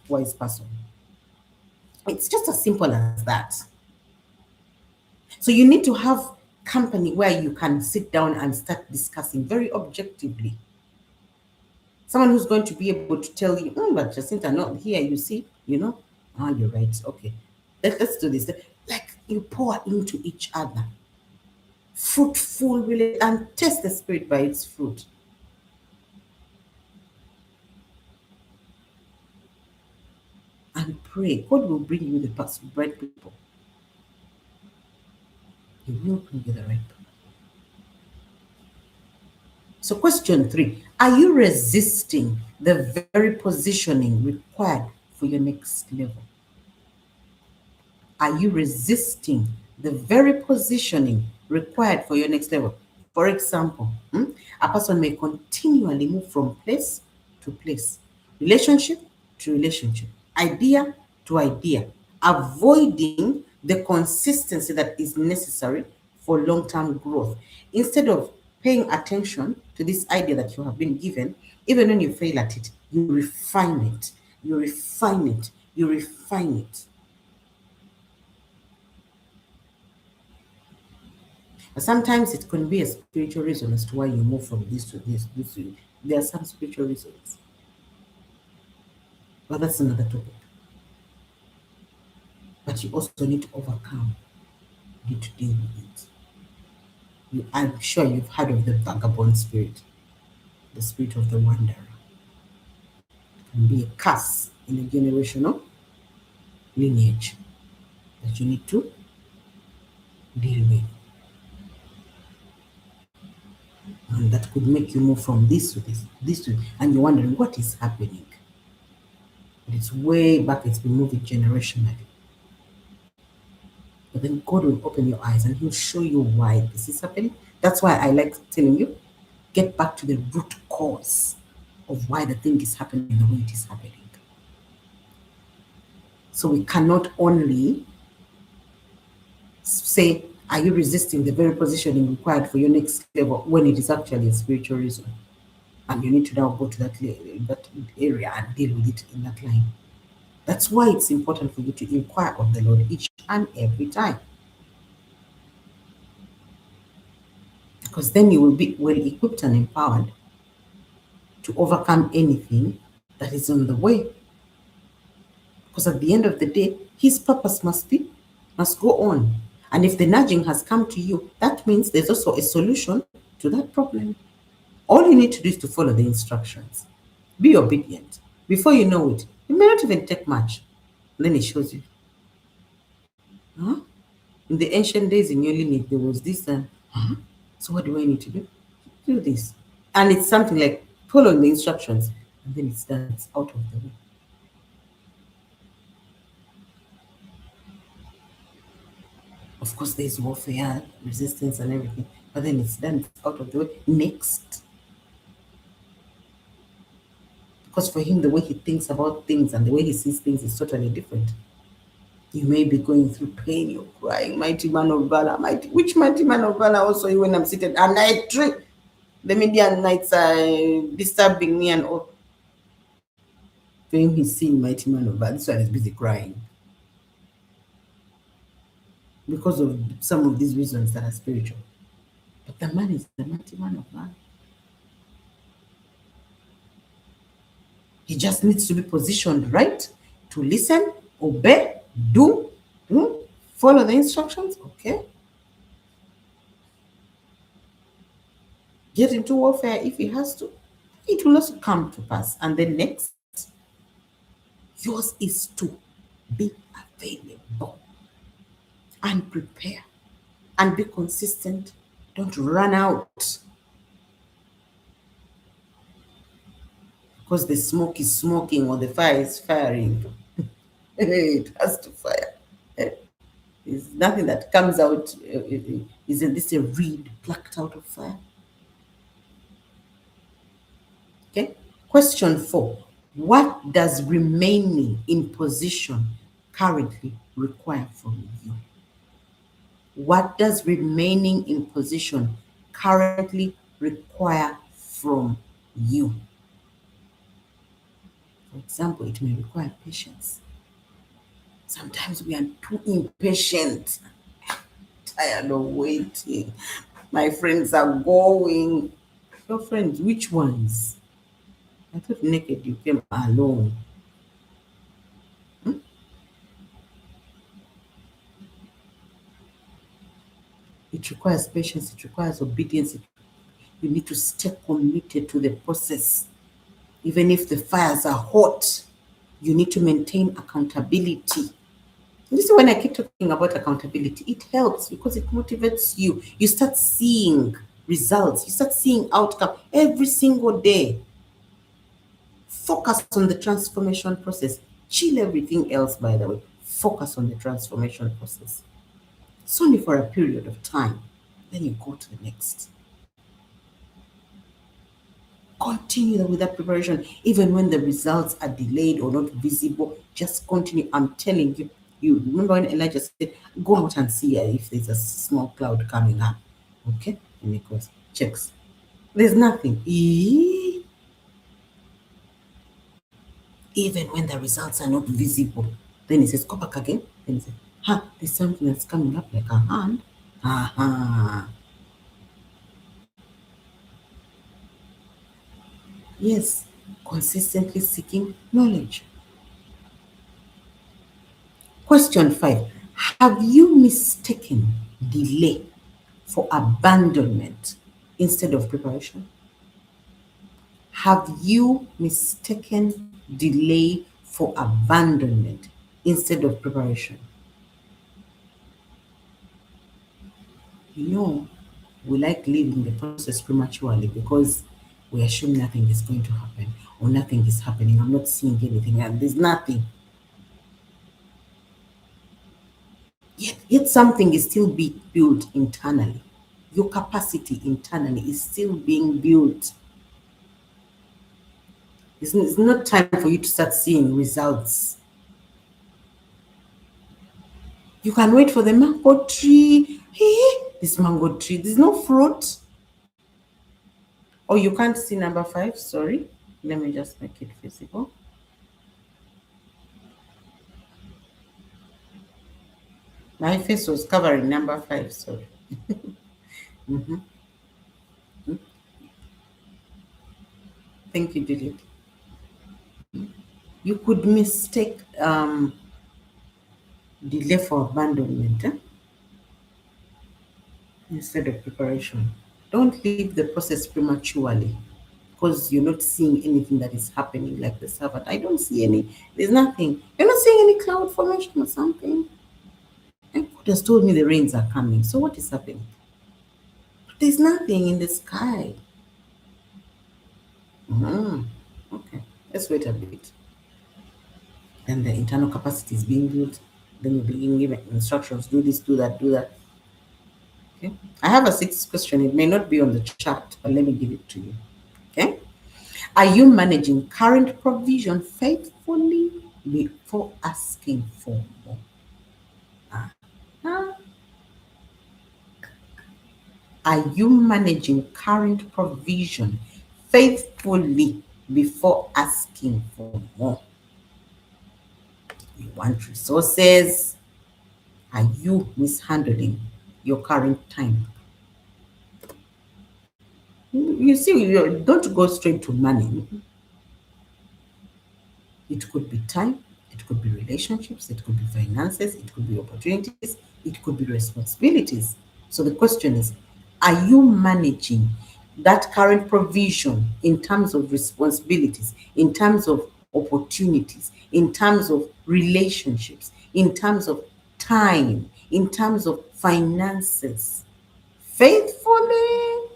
wise person. It's just as simple as that. So you need to have company where you can sit down and start discussing very objectively. Someone who's going to be able to tell you, but Jacinta, not here, you see, you're right. Okay. Let's do this. Like you pour into each other. Fruitful, really, and test the spirit by its fruit. And pray. God will bring you the right people. He will bring you the right people. So, question 3, are you resisting the very positioning required for your next level? Are you resisting the very positioning required for your next level? For example, a person may continually move from place to place, relationship to relationship, idea to idea, avoiding the consistency that is necessary for long term growth. Instead of paying attention to this idea that you have been given, even when you fail at it, you refine it, you refine it, you refine it. But sometimes it can be a spiritual reason as to why you move from this to this to. There are some spiritual reasons, but that's another topic. But you also need to overcome, you need to deal with it. I'm sure you've heard of the vagabond spirit, the spirit of the wanderer. It can be a curse in a generational lineage that you need to deal with. And that could make you move from this to this to, and you're wondering what is happening. But it's way back, it's been moving generationally. But then God will open your eyes and He'll show you why this is happening. That's why I like telling you, get back to the root cause of why the thing is happening the way it is happening. So we cannot only say, are you resisting the very positioning required for your next level when it is actually a spiritual reason? And you need to now go to that area and deal with it in that line. That's why it's important for you to inquire of the Lord each and every time. Because then you will be well equipped and empowered to overcome anything that is on the way. Because at the end of the day, His purpose must go on. And if the nudging has come to you, that means there's also a solution to that problem. All you need to do is to follow the instructions. Be obedient. Before you know it, it may not even take much. Then it shows you, huh? In the ancient days in your lineage, there was this, and huh? So what do I need to do? Do this. And it's something like following the instructions, and then it's done, it's out of the way. Of course, there's warfare, resistance, and everything, but then it's done, it's out of the way. Next. Because for him, the way he thinks about things and the way he sees things is totally different. You may be going through pain, you're crying, mighty man of valor, mighty. Which mighty man of valor also when I'm seated and I dream? The Median nights are disturbing me and all. For him, he's seeing mighty man of valor. This one is busy crying because of some of these reasons that are spiritual. But the man is the mighty man of valor. He just needs to be positioned right to listen, obey, do, follow the instructions. Okay. Get into warfare if he has to. It will also come to pass. And then next, yours is to be available and prepare and be consistent. Don't run out because the smoke is smoking or the fire is firing. It has to fire. There's nothing that comes out. Isn't this a reed plucked out of fire? Okay. Question 4. What does remaining in position currently require from you? What does remaining in position currently require from you? For example, it may require patience. Sometimes we are too impatient, tired of waiting. My friends are going. Your friends, which ones? I thought naked you came alone. It requires patience, it requires obedience. You need to stay committed to the process. Even if the fires are hot, you need to maintain accountability. This is when I keep talking about accountability. It helps because it motivates you. You start seeing results, you start seeing outcome every single day. Focus on the transformation process. Chill everything else, by the way. Focus on the transformation process. It's only for a period of time. Then you go to the next. Continue with that preparation, even when the results are delayed or not visible. Just continue. I'm telling you. You remember when Elijah said, "Go out and see if there's a small cloud coming up." Okay, and he goes, checks. There's nothing. Even when the results are not visible, then he says, "Go back again." Then he says, there's something that's coming up like a hand. Yes, consistently seeking knowledge. Question 5. Have you mistaken delay for abandonment instead of preparation? Have you mistaken delay for abandonment instead of preparation? You know, we like leaving the process prematurely because we assume nothing is going to happen or nothing is happening. I'm not seeing anything and there's nothing. Yet something is still being built internally. Your capacity internally is still being built. It's not time for you to start seeing results. You can wait for the mango tree. Hey, this mango tree, there's no fruit. Oh, you can't see number 5, sorry. Let me just make it visible. My face was covering number 5, sorry. Thank you, Dilip. You could mistake delay for abandonment instead of preparation. Don't leave the process prematurely because you're not seeing anything that is happening like the servant. I don't see any, there's nothing. You're not seeing any cloud formation or something. And God has told me the rains are coming. So what is happening? There's nothing in the sky. Mhm. Okay, let's wait a bit. Then the internal capacity is being built. Then you're being given instructions, do this, do that, do that. Okay. I have a sixth question. It may not be on the chart, but let me give it to you. Okay. Are you managing current provision faithfully before asking for more? Ah. Are you managing current provision faithfully before asking for more? You want resources? Are you mishandling your current time? You see, you don't go straight to money. It could be time, it could be relationships, it could be finances, it could be opportunities, it could be responsibilities. So the question is, are you managing that current provision in terms of responsibilities, in terms of opportunities, in terms of relationships, in terms of time, in terms of finances, faithfully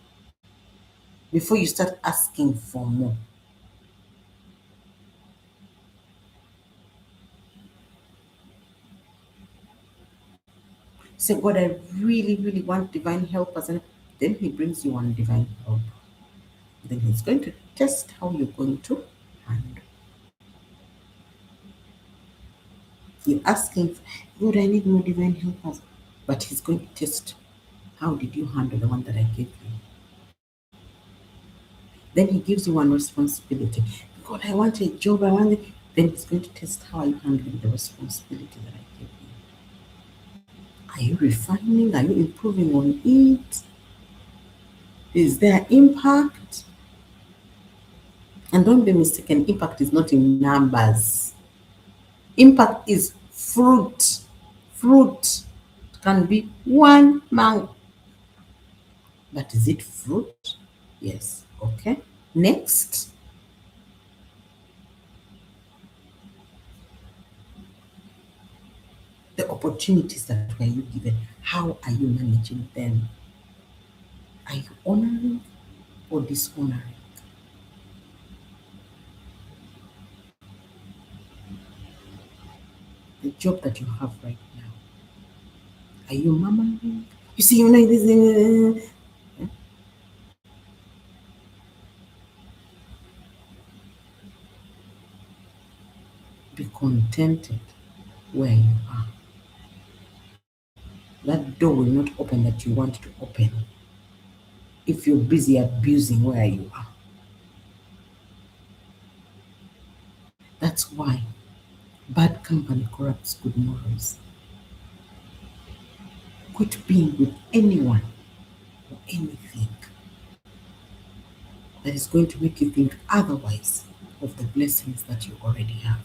before you start asking for more? Say, God, I really, really want divine helpers. And then He brings you on divine help. Then He's going to test how you're going to handle. You're asking, God, I need more divine helpers. But He's going to test how did you handle the one that I gave you. Then He gives you one responsibility. God, I want a job. I want it. Then He's going to test how are you handling the responsibility that I gave you. Are you refining? Are you improving on it? Is there impact? And don't be mistaken, impact is not in numbers. Impact is fruit. Fruit can be one mango. But is it fruit? Yes. Okay. Next, the opportunities that were you given. How are you managing them? Are you honoring or dishonoring? The job that you have right now. Are you murmuring? You see, you know this. Be contented where you are. That door will not open that you want to open if you're busy abusing where you are. That's why bad company corrupts good morals. Quit being with anyone or anything that is going to make you think otherwise of the blessings that you already have.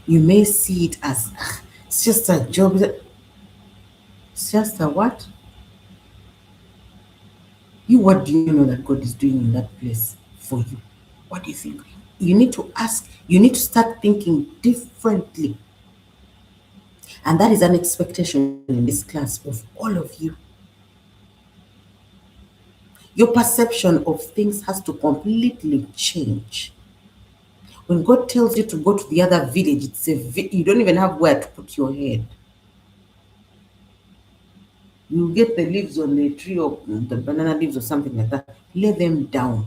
You may see it as it's just a job. It's just a what? You, what do you know that God is doing in that place for you? What do you think? You need to ask, you need to start thinking differently. And that is an expectation in this class of all of you. Your perception of things has to completely change. When God tells you to go to the other village, you don't even have where to put your head. You get the leaves on the tree or the banana leaves or something like that, lay them down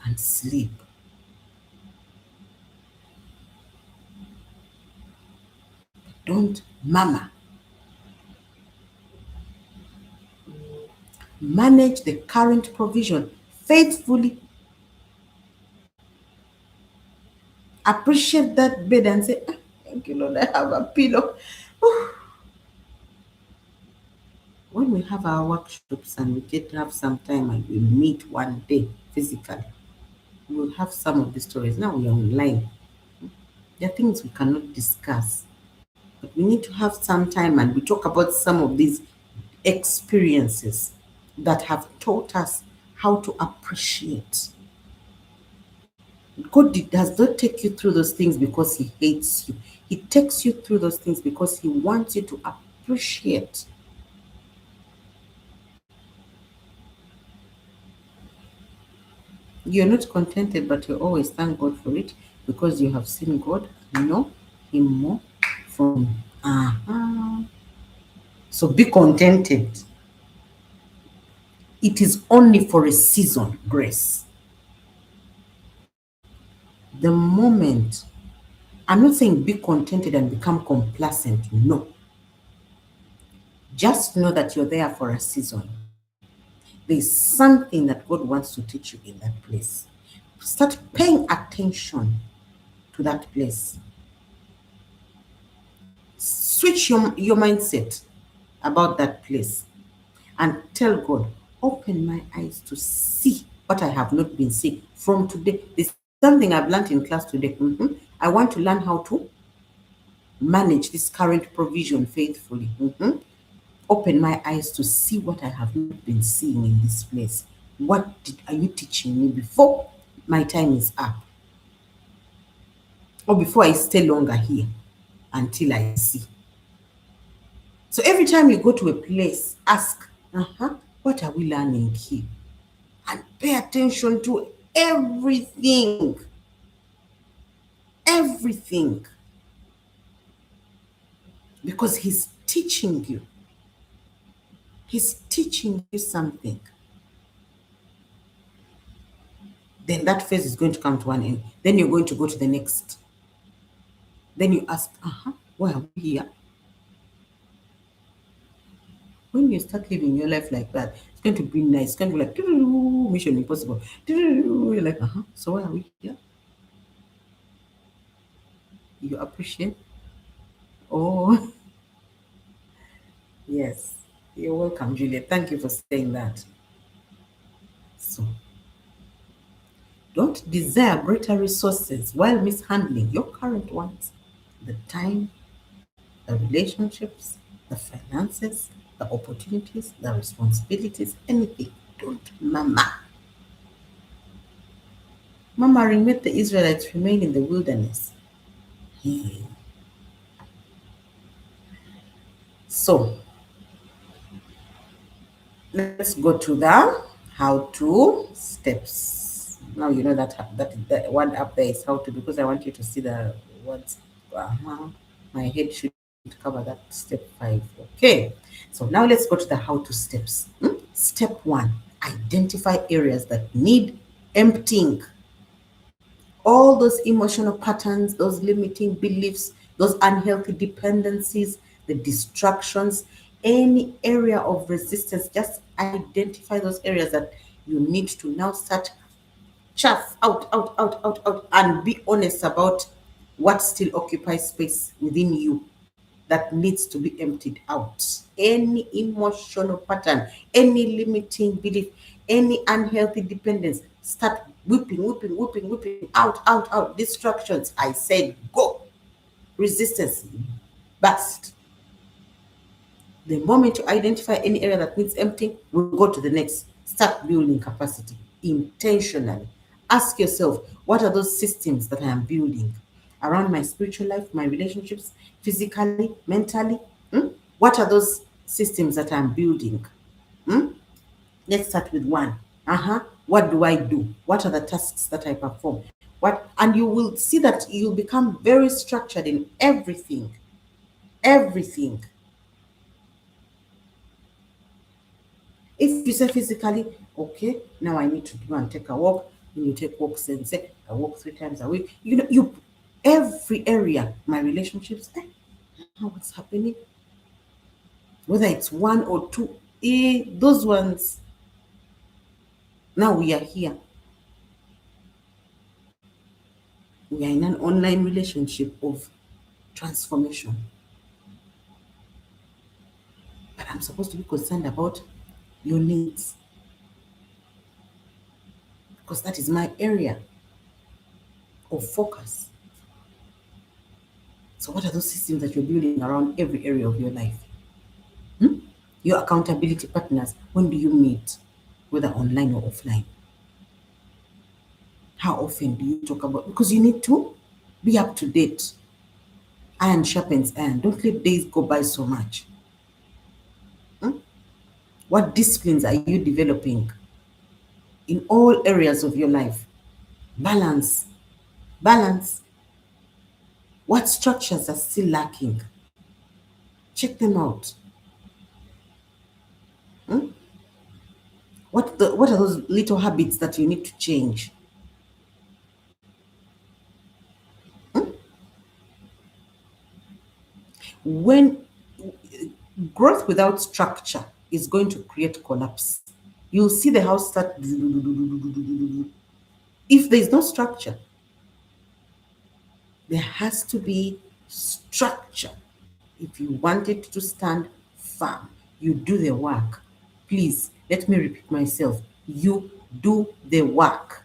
and sleep. Don't mama. Manage the current provision faithfully. Appreciate that bed and say, "Ah, thank you, Lord, I have a pillow." When we have our workshops and we get to have some time and we meet one day physically, we will have some of the stories. Now we are online. There are things we cannot discuss, but we need to have some time and we talk about some of these experiences that have taught us how to appreciate. Does not take you through those things because He hates you. He takes you through those things because He wants you to appreciate. You're not contented, but you always thank God for it because you have seen God, know Him more from. So be contented. It is only for a season, grace. The moment, I'm not saying be contented and become complacent. No. Just know that you're there for a season. There's something that God wants to teach you in that place. Start paying attention to that place. Switch your mindset about that place and tell God, open my eyes to see what I have not been seeing from today. There's something I've learned in class today. I want to learn how to manage this current provision faithfully. Open my eyes to see what I have not been seeing in this place. Are you teaching me before my time is up? Or before I stay longer here until I see. So every time you go to a place, ask, what are we learning here? And pay attention to everything. Everything. Because He's teaching you. He's teaching you something. Then that phase is going to come to an end. Then you're going to go to the next. Then you ask, why are we here? When you start living your life like that, it's going to be nice. It's going to be like, mission impossible. You're like, so why are we here? You appreciate? Oh, yes. You're welcome, Juliet. Thank you for saying that. So, don't desire greater resources while mishandling your current ones. The time, the relationships, the finances, the opportunities, the responsibilities, anything. Don't mama. Murmuring made the Israelites remain in the wilderness. Hmm. So let's go to the how to steps. Now you know that one up there is how to, because I want you to see the words. My head should cover that step 5. Okay. So now let's go to the how to steps. Step 1: identify areas that need emptying. All those emotional patterns, those limiting beliefs, those unhealthy dependencies, the distractions, any area of resistance, just identify those areas that you need to now start chaff out, and be honest about what still occupies space within you that needs to be emptied out. Any emotional pattern, any limiting belief, any unhealthy dependence, start whipping out. Distractions, I said go. Resistance, bust. The moment you identify any area that needs emptying, we'll go to the next. Start building capacity intentionally. Ask yourself, what are those systems that I am building around my spiritual life, my relationships, physically, mentally? What are those systems that I'm building? Let's start with one. What do I do? What are the tasks that I perform? And you will see that you'll become very structured in everything. Everything. If you say physically, okay, now I need to go and take a walk. When you take walks and say, I walk 3 times a week. Every area, my relationships, what's happening? Whether it's one or two, those ones, now we are here. We are in an online relationship of transformation. But I'm supposed to be concerned about your needs because that is my area of focus. So, what are those systems that you're building around every area of your life? Hmm? Your accountability partners, when do you meet, whether online or offline? How often do you talk about? Because you need to be up to date. Iron sharpens iron. Don't let days go by so much. Hmm? What disciplines are you developing in all areas of your life? Balance. Balance. What structures are still lacking? Check them out. Hmm? What are those little habits that you need to change? When growth without structure is going to create collapse. You'll see the house start. If there is no structure, there has to be structure. If you want it to stand firm, you do the work. Please, let me repeat myself. You do the work.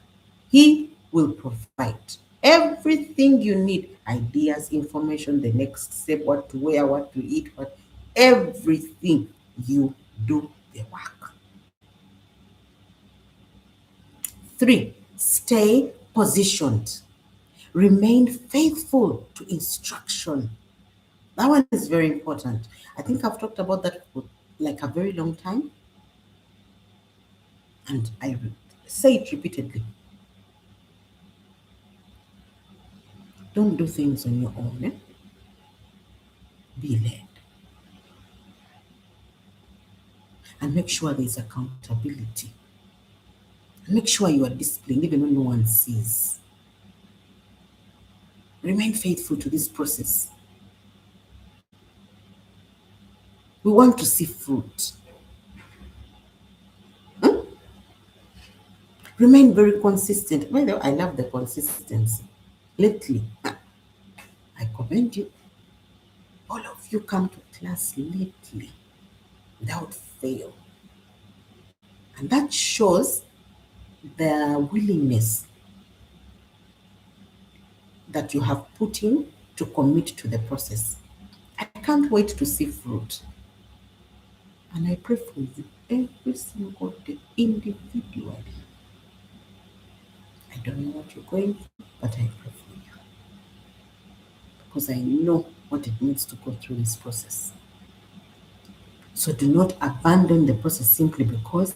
He will provide everything you need, ideas, information, the next step, what to wear, what to eat, what everything. You do the work. 3, stay positioned. Remain faithful to instruction. That one is very important. I think I've talked about that for like a very long time, and say it repeatedly. Don't do things on your own. Eh? Be led. And make sure there's accountability. And make sure you are disciplined even when no one sees. Remain faithful to this process. We want to see fruit. Remain very consistent. By the way, I love the consistency. Lately, I commend you. All of you come to class lately without fail. And that shows the willingness that you have put in to commit to the process. I can't wait to see fruit. And I pray for you every single day, individually. I don't know what you're going through, but I pray for you because I know what it means to go through this process. So do not abandon the process simply because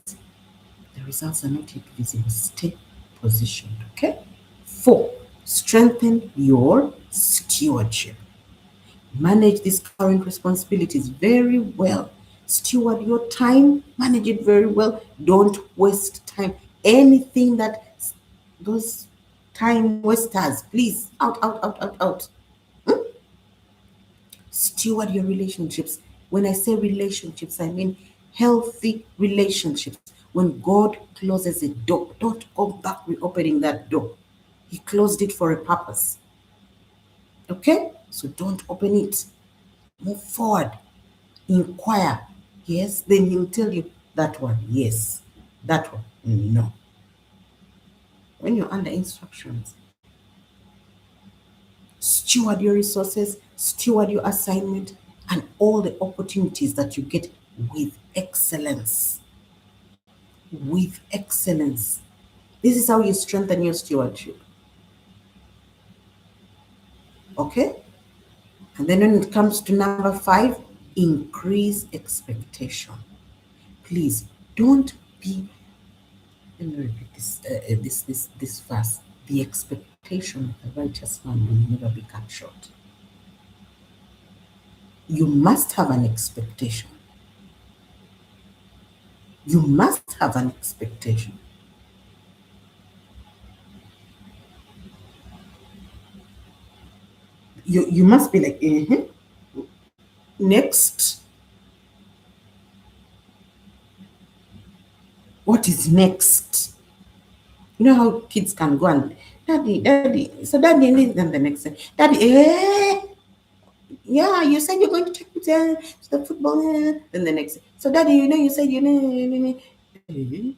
the results are not yet visible. Stay positioned, okay? 4, strengthen your stewardship. Manage these current responsibilities very well. Steward your time, manage it very well. Don't waste time. Anything that those time wasters, please, out, out, out, out, out. Steward your relationships. When I say relationships, I mean healthy relationships. When God closes a door, don't go back reopening that door. He closed it for a purpose. Okay? So don't open it. Move forward. Inquire. Yes, then he'll tell you that one. Yes. That one. No. When you're under instructions, steward your resources, steward your assignment, and all the opportunities that you get with excellence. With excellence. This is how you strengthen your stewardship. Okay? And then when it comes to number 5, increase expectation. Please don't be, let me repeat this verse. The expectation of the righteous man will never be cut short. You must have an expectation. You must have an expectation. You must be like, next. What is next? You know how kids can go and, daddy, daddy. So daddy, and then the next thing, daddy, yeah, you said you're going to take me to the football. Then the next thing, so daddy, you said eh?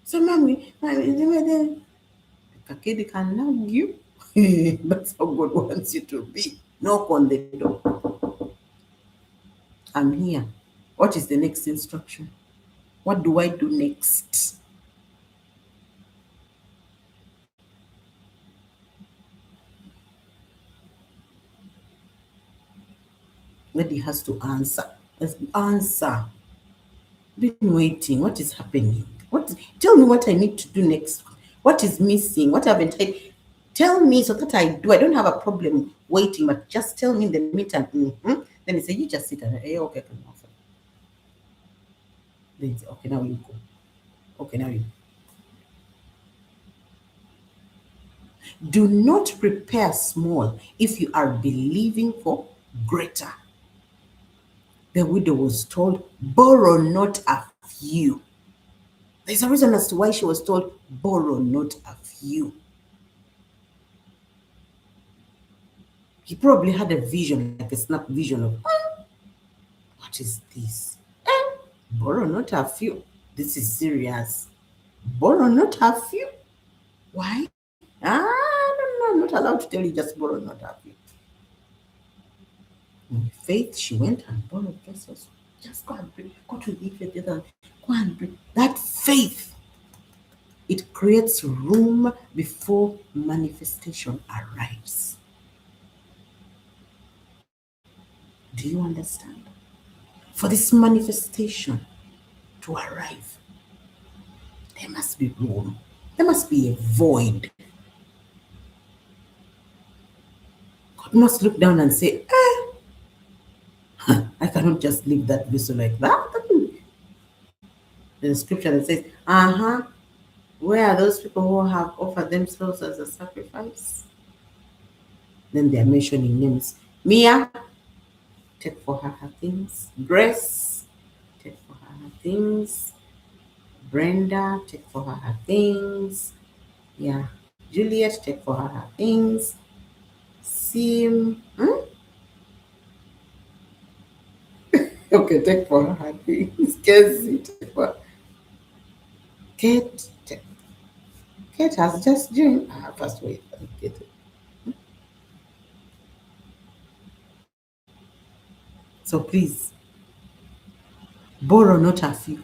So mommy, the kid can nag you. That's how God wants you to be. Knock on the door. I'm here. What is the next instruction? What do I do next? Nobody has to answer. Let's answer. Been waiting. What is happening? What? Tell me what I need to do next. What is missing? What haven't I? Tell me so that I do. I don't have a problem waiting, but just tell me in the meantime. Then he say, you just sit and hey, okay, okay, no, fine. Then he say, okay, now you go. Okay, now you. Do not prepare small if you are believing for greater. The widow was told, borrow not a few. There's a reason as to why she was told, borrow not a few. He probably had a vision, like a snap vision of, what is this? Borrow not a few. This is serious. Borrow not a few. Why? No, I'm not allowed to tell you just borrow not a few. In faith, she went and borrowed pesos. Just go and bring. Go to the faith, go and bring. That faith, it creates room before manifestation arrives. Do you understand? For this manifestation to arrive, there must be room. There must be a void. God must look down and say, I cannot just leave that vessel like that. There's a scripture that says, where are those people who have offered themselves as a sacrifice? Then they are mentioning names. Mia, take for her things. Grace, take for her things. Brenda, take for her things. Yeah. Juliet, take for her things. Sim, okay, take for her things. Casey, take for Kate. Kate has just joined. First wait, Kate. So please, borrow not a few.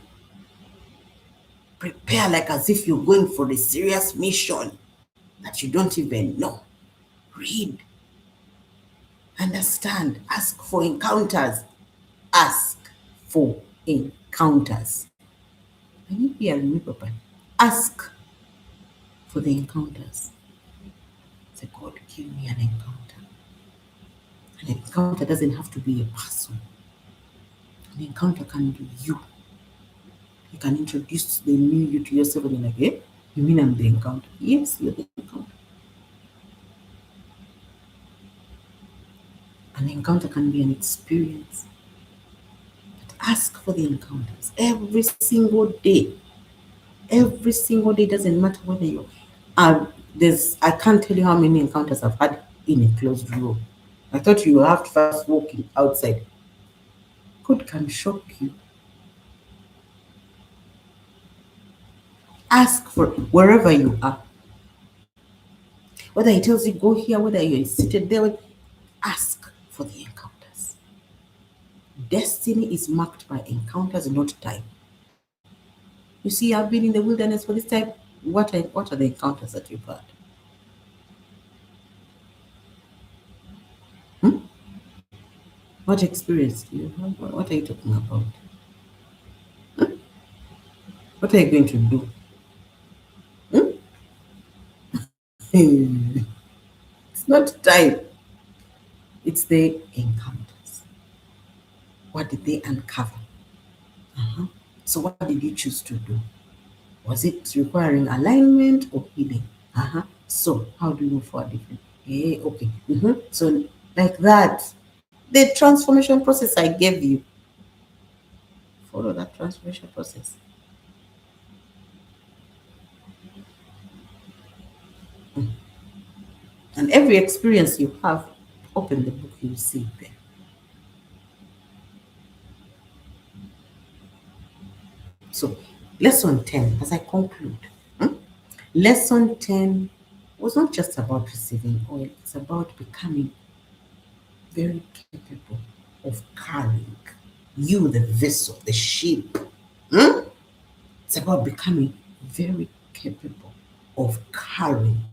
Prepare like as if you're going for a serious mission that you don't even know. Read, understand, ask for encounters. Ask for encounters. I need to remember, but ask for the encounters. Say, God, give me an encounter. An encounter doesn't have to be a person. An encounter can be you. You can introduce the new you to yourself and you're like, eh? You mean I'm the encounter? Yes, you're the encounter. An encounter can be an experience. But ask for the encounters every single day. Every single day, doesn't matter whether you are I can't tell you how many encounters I've had in a closed room. I thought you have to first walk outside. God can shock you. Ask for wherever you are. Whether he tells you go here, whether you're seated there, ask for the encounters. Destiny is marked by encounters, not time. You see, I've been in the wilderness for this time. What are the encounters that you've had? Hmm? What experience do you have? What are you talking about? What are you going to do? Hmm? It's not time, it's the encounters. What did they uncover? So, what did you choose to do? Was it requiring alignment or healing? So, how do you move forward different? Okay. So, like that, the transformation process I gave you, follow that transformation process. And every experience you have, open the book, you see it there. So, lesson 10, as I conclude, lesson 10 was not just about receiving oil, it's about becoming very capable of carrying you, the vessel, the ship. Hmm? It's about becoming very capable of carrying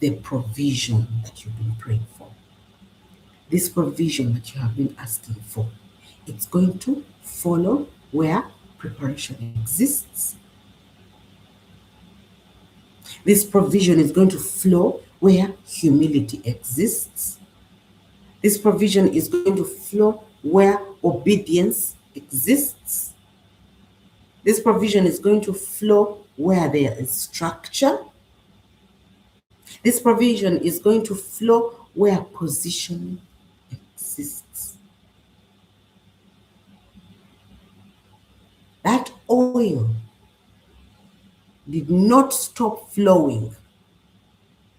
the provision that you've been praying for. This provision that you have been asking for. It's going to follow where preparation exists. This provision is going to flow where humility exists. This provision is going to flow where obedience exists. This provision is going to flow where there is structure. This provision is going to flow where positioning exists. That oil did not stop flowing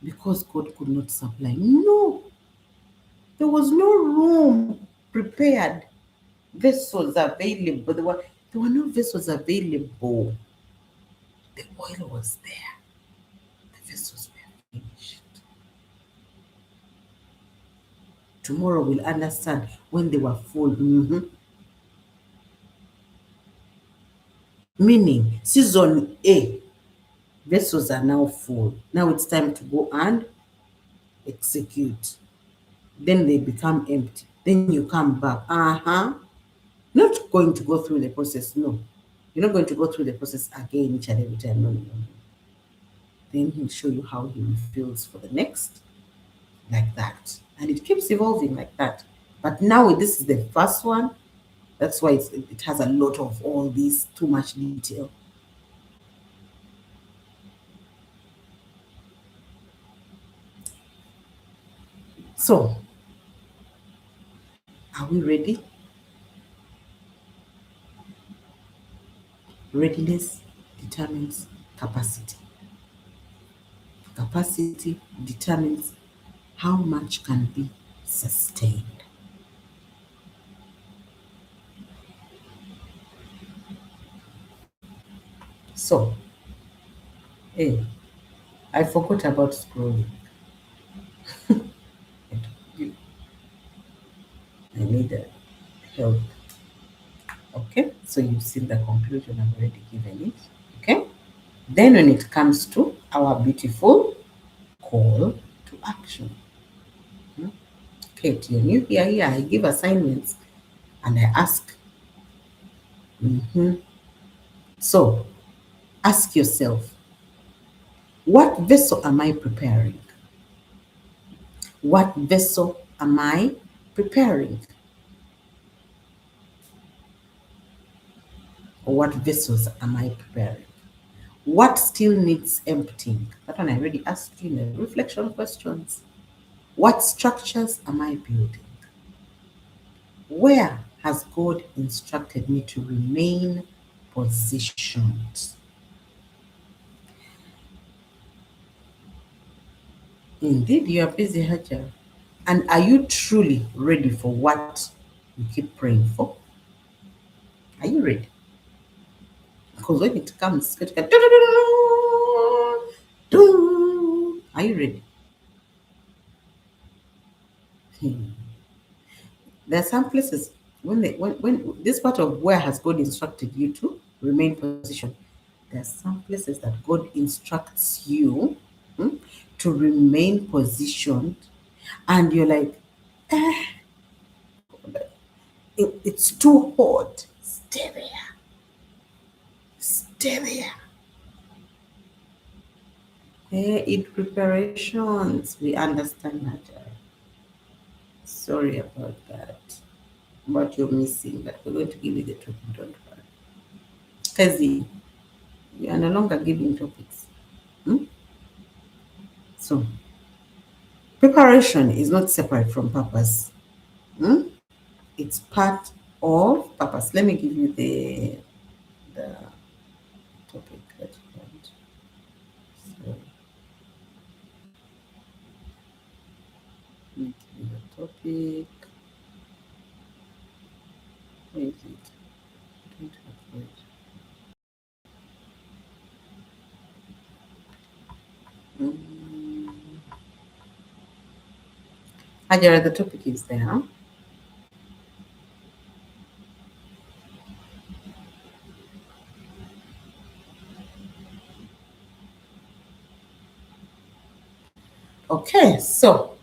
because God could not supply. No, there was no room prepared, vessels available. There were no vessels available. The oil was there. The vessels were finished. Tomorrow we'll understand when they were full. Meaning, season A, vessels are now full. Now it's time to go and execute. Then they become empty. Then you come back. Not going to go through the process. No. You're not going to go through the process again each and every time. No, no, no. Then he'll show you how he refills for the next, like that. And it keeps evolving like that. But now this is the first one. That's why it has a lot of all these, too much detail. So, are we ready? Readiness determines capacity. Capacity determines how much can be sustained. So, hey, I forgot about scrolling. I need help. Okay, so you've seen the conclusion, I've already given it. Okay, then when it comes to our beautiful call to action. Hmm? Kate, you're new here. I give assignments and I ask. So ask yourself, what vessel am I preparing? What vessel am I preparing? Or what vessels am I preparing? What still needs emptying? That one I already asked you in the reflection questions. What structures am I building? Where has God instructed me to remain positioned? Indeed, you are busy, Hajar. And are you truly ready for what you keep praying for? Are you ready? Because when it comes, it's going to go. Are you ready? Hmm. There are some places when this part of where has God instructed you to remain positioned. There are some places that God instructs you to remain positioned, and you're like, it's too hot. Stay there. Stay there. In preparations, we understand that. Sorry about that. What you're missing, but we're going to give you the topic. Don't worry. Kazi, you are no longer giving topics. Hmm? So, preparation is not separate from purpose. Hmm? It's part of purpose. Let me give you the topic that you want. So, let me give you the topic. Where is it? I don't have it. Hajara, the topic is there. Okay, so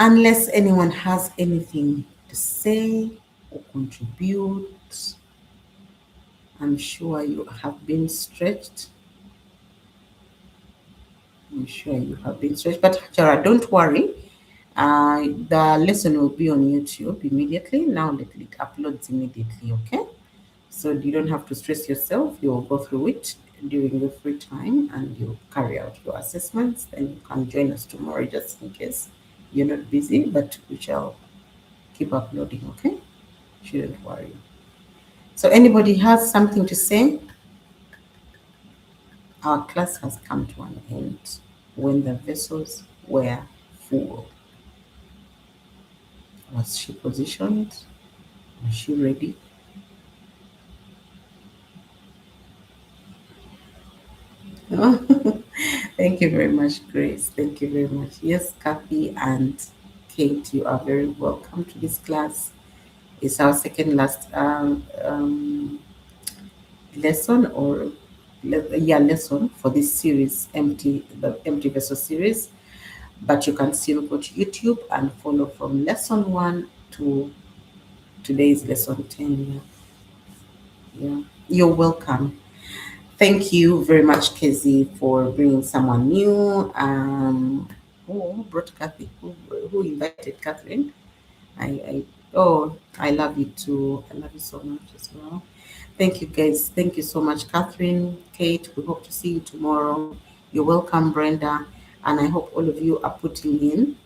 unless anyone has anything to say or contribute, I'm sure you have been stretched. I'm sure you have been stretched. But Hajara, don't worry. The lesson will be on YouTube immediately. Now let it uploads immediately, okay? So you don't have to stress yourself. You'll go through it during your free time and you carry out your assessments. Then you can join us tomorrow just in case you're not busy, but we shall keep uploading, okay? Shouldn't worry. So anybody has something to say? Our class has come to an end when the vessels were full. Was she positioned? Was she ready? Thank you very much, Grace. Thank you very much. Yes, Kathy and Kate, you are very welcome to this class. It's our second last lesson or lesson for this series, the empty vessel series. But you can still go to YouTube and follow from lesson 1 to today's lesson 10. Yeah, you're welcome. Thank you very much, Kezi, for bringing someone new. Who brought Kathy? Who invited Catherine? Oh, I love you too. I love you so much as well. Thank you, guys. Thank you so much, Catherine, Kate. We hope to see you tomorrow. You're welcome, Brenda. And I hope all of you are putting in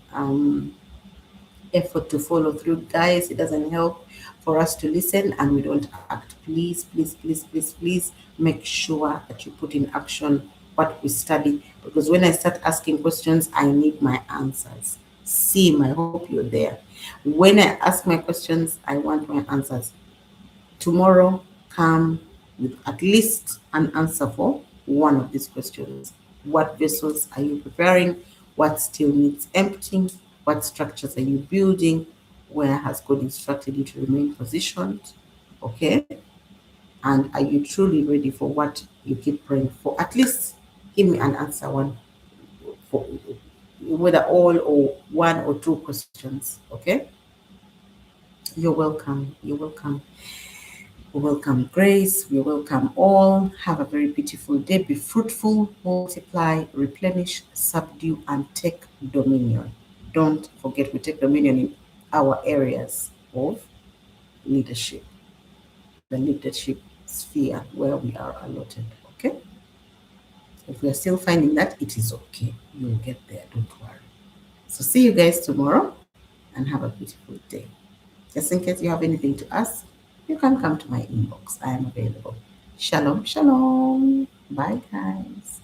effort to follow through, guys. It doesn't help for us to listen and we don't act. Please, please, please, please, please make sure that you put in action what we study, because when I start asking questions, I need my answers. Sim, I hope you're there. When I ask my questions, I want my answers. Tomorrow, come with at least an answer for one of these questions. What vessels are you preparing? What still needs emptying? What structures are you building? Where has God instructed you to remain positioned? Okay? And are you truly ready for what you keep praying for? At least give me an answer one for whether all or one or two questions. Okay? You're welcome. You're welcome. We welcome grace. We welcome all. Have a very beautiful day. Be fruitful, multiply, replenish, subdue, and take dominion. Don't forget, we take dominion in our areas of leadership, the leadership sphere where we are allotted. Okay? If we are still finding that, it is okay. You'll get there. Don't worry. So, see you guys tomorrow and have a beautiful day. Just in case you have anything to ask, you can come to my inbox. I am available. Shalom, shalom. Bye, guys.